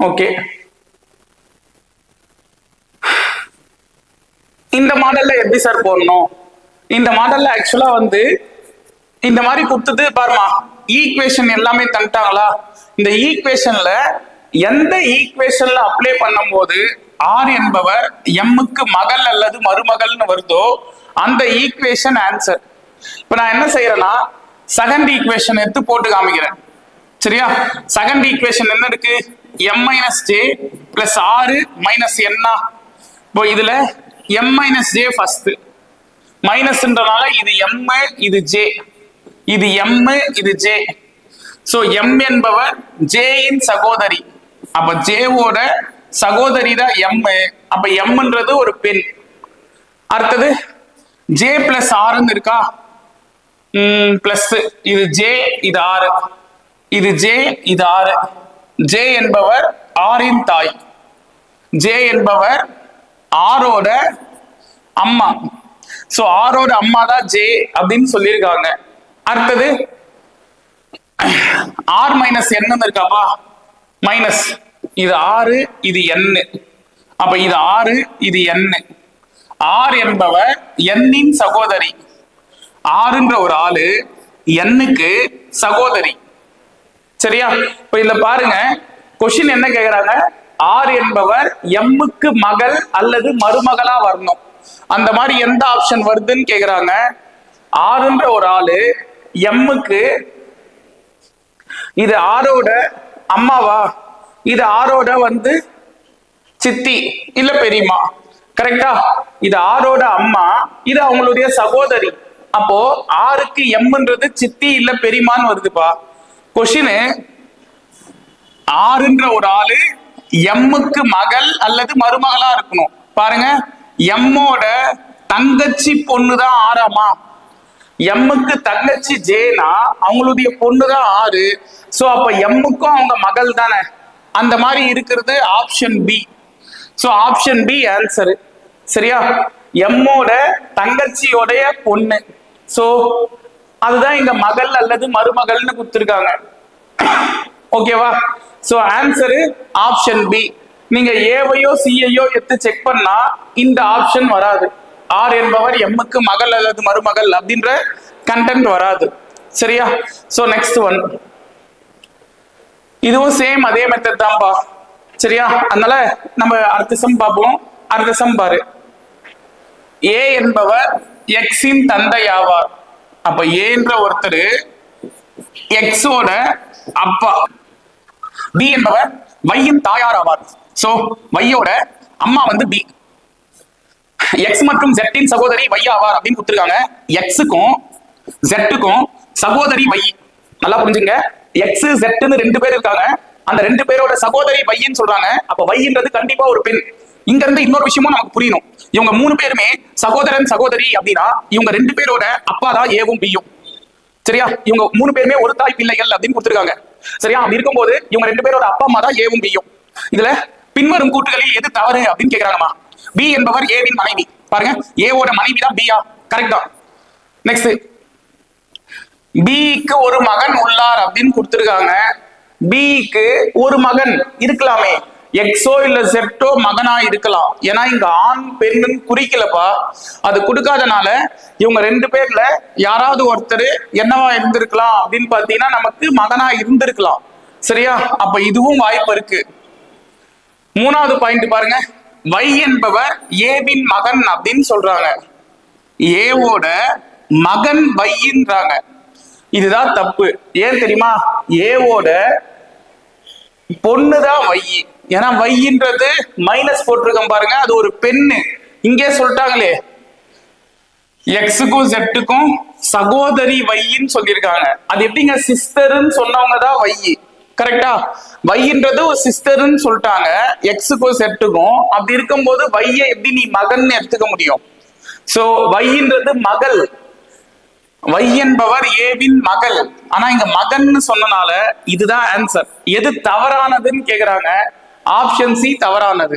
ஓகே, இந்த மாடல்ல எப்படி சார் போடணும், இந்த மாடல்ல ஆக்சுவலா வந்து இந்த மாதிரி கொடுத்தது பாருமா, ஈக்குவேஷன் எல்லாமே தந்துட்டாங்களா, இந்த ஈக்குவேஷன்ல எந்த ஈக்குவேஷன்ல அப்ளை பண்ணும் போது ஆர் என்பவர் எம்முக்கு மகள் அல்லது மருமகள்னு வருதோ அந்த ஈக்குவேஷன் ஆன்சர். இப்ப நான் என்ன செய்யறேன்னா செகண்ட் ஈக்குவேஷன் எடுத்து போட்டு காமிக்கிறேன். சரியா, செகண்ட் ஈக்குவேஷன் என்ன இருக்கு, m மைனஸ் ஜே பிளஸ் ஆறு மைனஸ் என்ன. இப்போ இதுல m மைனஸ் ஜே ஃபர்ஸ்ட், மைனஸ்ன்றனால இது m இது j, இது எம், இது ஜே. சோ எம் என்பவர் ஜே இன் சகோதரி. அப்ப ஜேவோட சகோதரி தான் எம். அப்ப எம்ன்றது ஒரு பெண். அடுத்தது ஜே பிளஸ் ஆறுன்னு இருக்கா, பிளஸ் இது ஜே, இது ஆறு, இது ஜே, இது ஆறு. ஜே என்பவர் ஆரின் தாய். ஜே என்பவர் ஆரோட அம்மா. சோ ஆரோட அம்மா தான் ஜே அப்படின்னு சொல்லியிருக்காங்க. அடுத்தது ஆர் மைனஸ் என்னு இருக்காப்பா, மைனஸ் இது ஆறு, இது என்னு. அப்ப இது ஆறு, இது என்னு. ஆர் என்பவர் எண்ணின் சகோதரி. ஆறுன்ற ஒரு ஆளு எண்ணுக்கு சகோதரி. சரியா? இப்ப இதுல பாருங்க, கொஸ்டின் என்ன கேக்குறாங்க, ஆர் என்பவர் எம்முக்கு மகள் அல்லது மருமகளா வரணும். அந்த மாதிரி எந்த ஆப்ஷன் வருதுன்னு கேக்குறாங்க. ஆறுன்ற ஒரு ஆளு எம்முக்கு, இது ஆரோட அம்மாவா, இது ஆரோட சித்தி இல்ல பெரியம்மா. கரெக்டா? இது ஆரோட அம்மா, இது அவங்களுடைய சகோதரி. அப்போ ஆருக்கு எம்ன்றது சித்தி இல்ல பெரியமான்னு வருதுப்பா. கொஸ்டின் ஆறுன்ற ஒரு ஆளு எம்முக்கு மகள் அல்லது மருமகளா இருக்கணும். பாருங்க, எம்மோட தங்கச்சி பொண்ணுதான் ஆறாமா. எம்முக்கு தங்கச்சி ஜேனா அவங்களுடைய பொண்ணுதான் ஆறு. சோ அப்ப எம்முக்கும் அவங்க மகள் தானே. அந்த மாதிரி இருக்கிறது option B. So option B answer. சரியா? எம்மோட தங்கச்சியோடைய பொண்ணு. சோ அதுதான் இங்க மகள் அல்லது மருமகள்னு கொடுத்திருக்காங்க. ஓகேவா? So answer option B. நீங்க ஏவையோ சிஐயோ எடுத்து செக் பண்ணா இந்த ஆப்ஷன் வராது. ஆர் என்பவர் எம்முக்கு மகள் அல்லது மருமகள் அப்படின்ற கண்டென்ட் வராது. சரியா? சோ நெக்ஸ்ட் ஒன், இதுவும் சேம் அதே மெத்தட் தான்ப்பா. சரியா? அதனால நம்ம அடுத்த சம் பார்ப்போம். அடுத்த சம் பாரு. ஏ என்பவர் எக்ஸின் தந்தை ஆவார். அப்ப ஏன்ற ஒருத்தர் எக்ஸோட அப்பா. பி என்பவர் வையின் தாயார் ஆவார். சோ வையோட அம்மா பி. எக்ஸ் மற்றும் ஜெட்டின் சகோதரி வை ஆவார் அப்படின்னு கொடுத்திருக்காங்க. எக்ஸுக்கும் ஜெட்டுக்கும் சகோதரி வை. நல்லா புரிஞ்சுங்க, எக்ஸ் ஜெட்னு ரெண்டு பேர் இருக்காங்க. அந்த ரெண்டு பேரோட சகோதரி வைன்னு சொல்றாங்க. அப்ப வைன்றது கண்டிப்பா ஒரு பெண். இங்க இருந்து இன்னொரு விஷயமும் நமக்கு புரியணும். இவங்க மூணு பேருமே சகோதரன் சகோதரி அப்படின்னா இவங்க ரெண்டு பேரோட அப்பா தான் ஏவும் பியும். சரியா? இவங்க மூணு பேருமே ஒரு தாய் பிள்ளைகள் அப்படின்னு கொடுத்திருக்காங்க. சரியா? அப்படி இருக்கும்போது இவங்க ரெண்டு பேரோட அப்பா அம்மா தான் ஏவும் பியும். இதுல பின்வரும் கூட்டுகளில் எது தவறு அப்படின்னு கேக்குறாங்கம்மா. பி என்பவர் ஏவின் மனைவி. பாருங்க, ஏவோட மனைவி தான் பியா. கரெக்டா? நெக்ஸ்ட், பிக்கு ஒரு மகன் உள்ளார் அப்படின்னு கொடுத்திருக்காங்க. பிக்கு ஒரு மகன் இருக்கலாமே, எக்ஸோ இல்ல செட்டோ மகனா இருக்கலாம். ஏன்னா இங்க ஆண் பெண்ணு குறிக்கலப்பா. அது கொடுக்காதனால இவங்க ரெண்டு பேர்ல யாராவது ஒருத்தர் என்னவா இருந்திருக்கலாம் அப்படின்னு பாத்தீங்கன்னா நமக்கு மகனா இருந்திருக்கலாம். சரியா? அப்ப இதுவும் வாய்ப்பு இருக்கு. மூணாவது பாயிண்ட் பாருங்க, வை என்பவர் ஏவின் மகன் அப்படின்னு சொல்றாங்க. ஏவோட மகன் வைன்றாங்க. இதுதான் தப்பு. ஏன் தெரியுமா? ஏவோட பொண்ணுதான் வை. ஏன்னா வைன்றது மைனஸ் போட்டிருக்கோம் பாருங்க, அது ஒரு பெண்ணு. இங்கே சொல்லிட்டாங்களே, எக்ஸுக்கும் ஜெட்டுக்கும் சகோதரி வைன்னு சொல்லியிருக்காங்க. அது எப்படிங்க சிஸ்டர்ன்னு சொன்னவங்க தான் வை. கரெக்டா? வைன்றது ஒரு சிஸ்டர்ன்னு சொல்லிட்டாங்க எக்ஸுக்கும் செட்டுக்கும். அப்படி இருக்கும்போது வைய எப்படி நீ மகன் எடுத்துக்க முடியும்? சோ வைன்றது மகள். வை என்பவர் ஏவின் மகள். ஆனா இங்க மகன்னு சொன்னனால இதுதான் ஆன்சர். எது தவறானதுன்னு கேக்குறாங்க. ஆப்ஷன் சி தவறானது.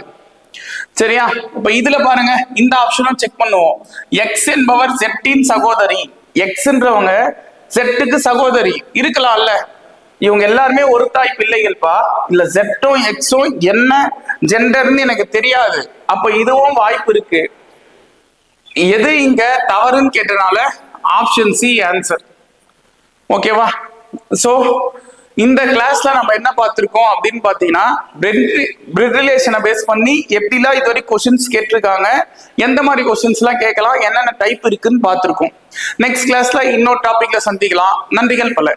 சரியா? இப்ப இதுல பாருங்க, இந்த ஆப்ஷனும் செக் பண்ணுவோம். எக்ஸ் என்பவர் செட்டின் சகோதரி. எக்ஸ்ன்றவங்க செட்டுக்கு சகோதரி இருக்கலாம்ல. இவங்க எல்லாருமே ஒரு தாய் பிள்ளைகள்ப்பா. இல்ல ஜெட்டும் எக்ஸும் என்ன ஜெண்டர்னு எனக்கு தெரியாது. அப்ப இதுவும் வாய்ப்பு இருக்கு. எது இங்க தவறுன்னு கேட்டனால ஆப்ஷன் சி ஆன்சர். ஓகேவா? சோ இந்த கிளாஸ்ல நம்ம என்ன பார்த்திருக்கோம் அப்படின்னு பாத்தீங்கன்னா, பிளட் ரிலேஷனை பேஸ் பண்ணி எப்படிலாம் இது வரைக்கும் கொஸ்டின்ஸ் கேட்டிருக்காங்க, எந்த மாதிரி கொஸ்டின்ஸ் எல்லாம் கேட்கலாம், என்னென்ன டைப் இருக்குன்னு பார்த்திருக்கோம். நெக்ஸ்ட் கிளாஸ்ல இன்னொரு டாபிக்ல சந்திக்கலாம். நன்றிகள் பல.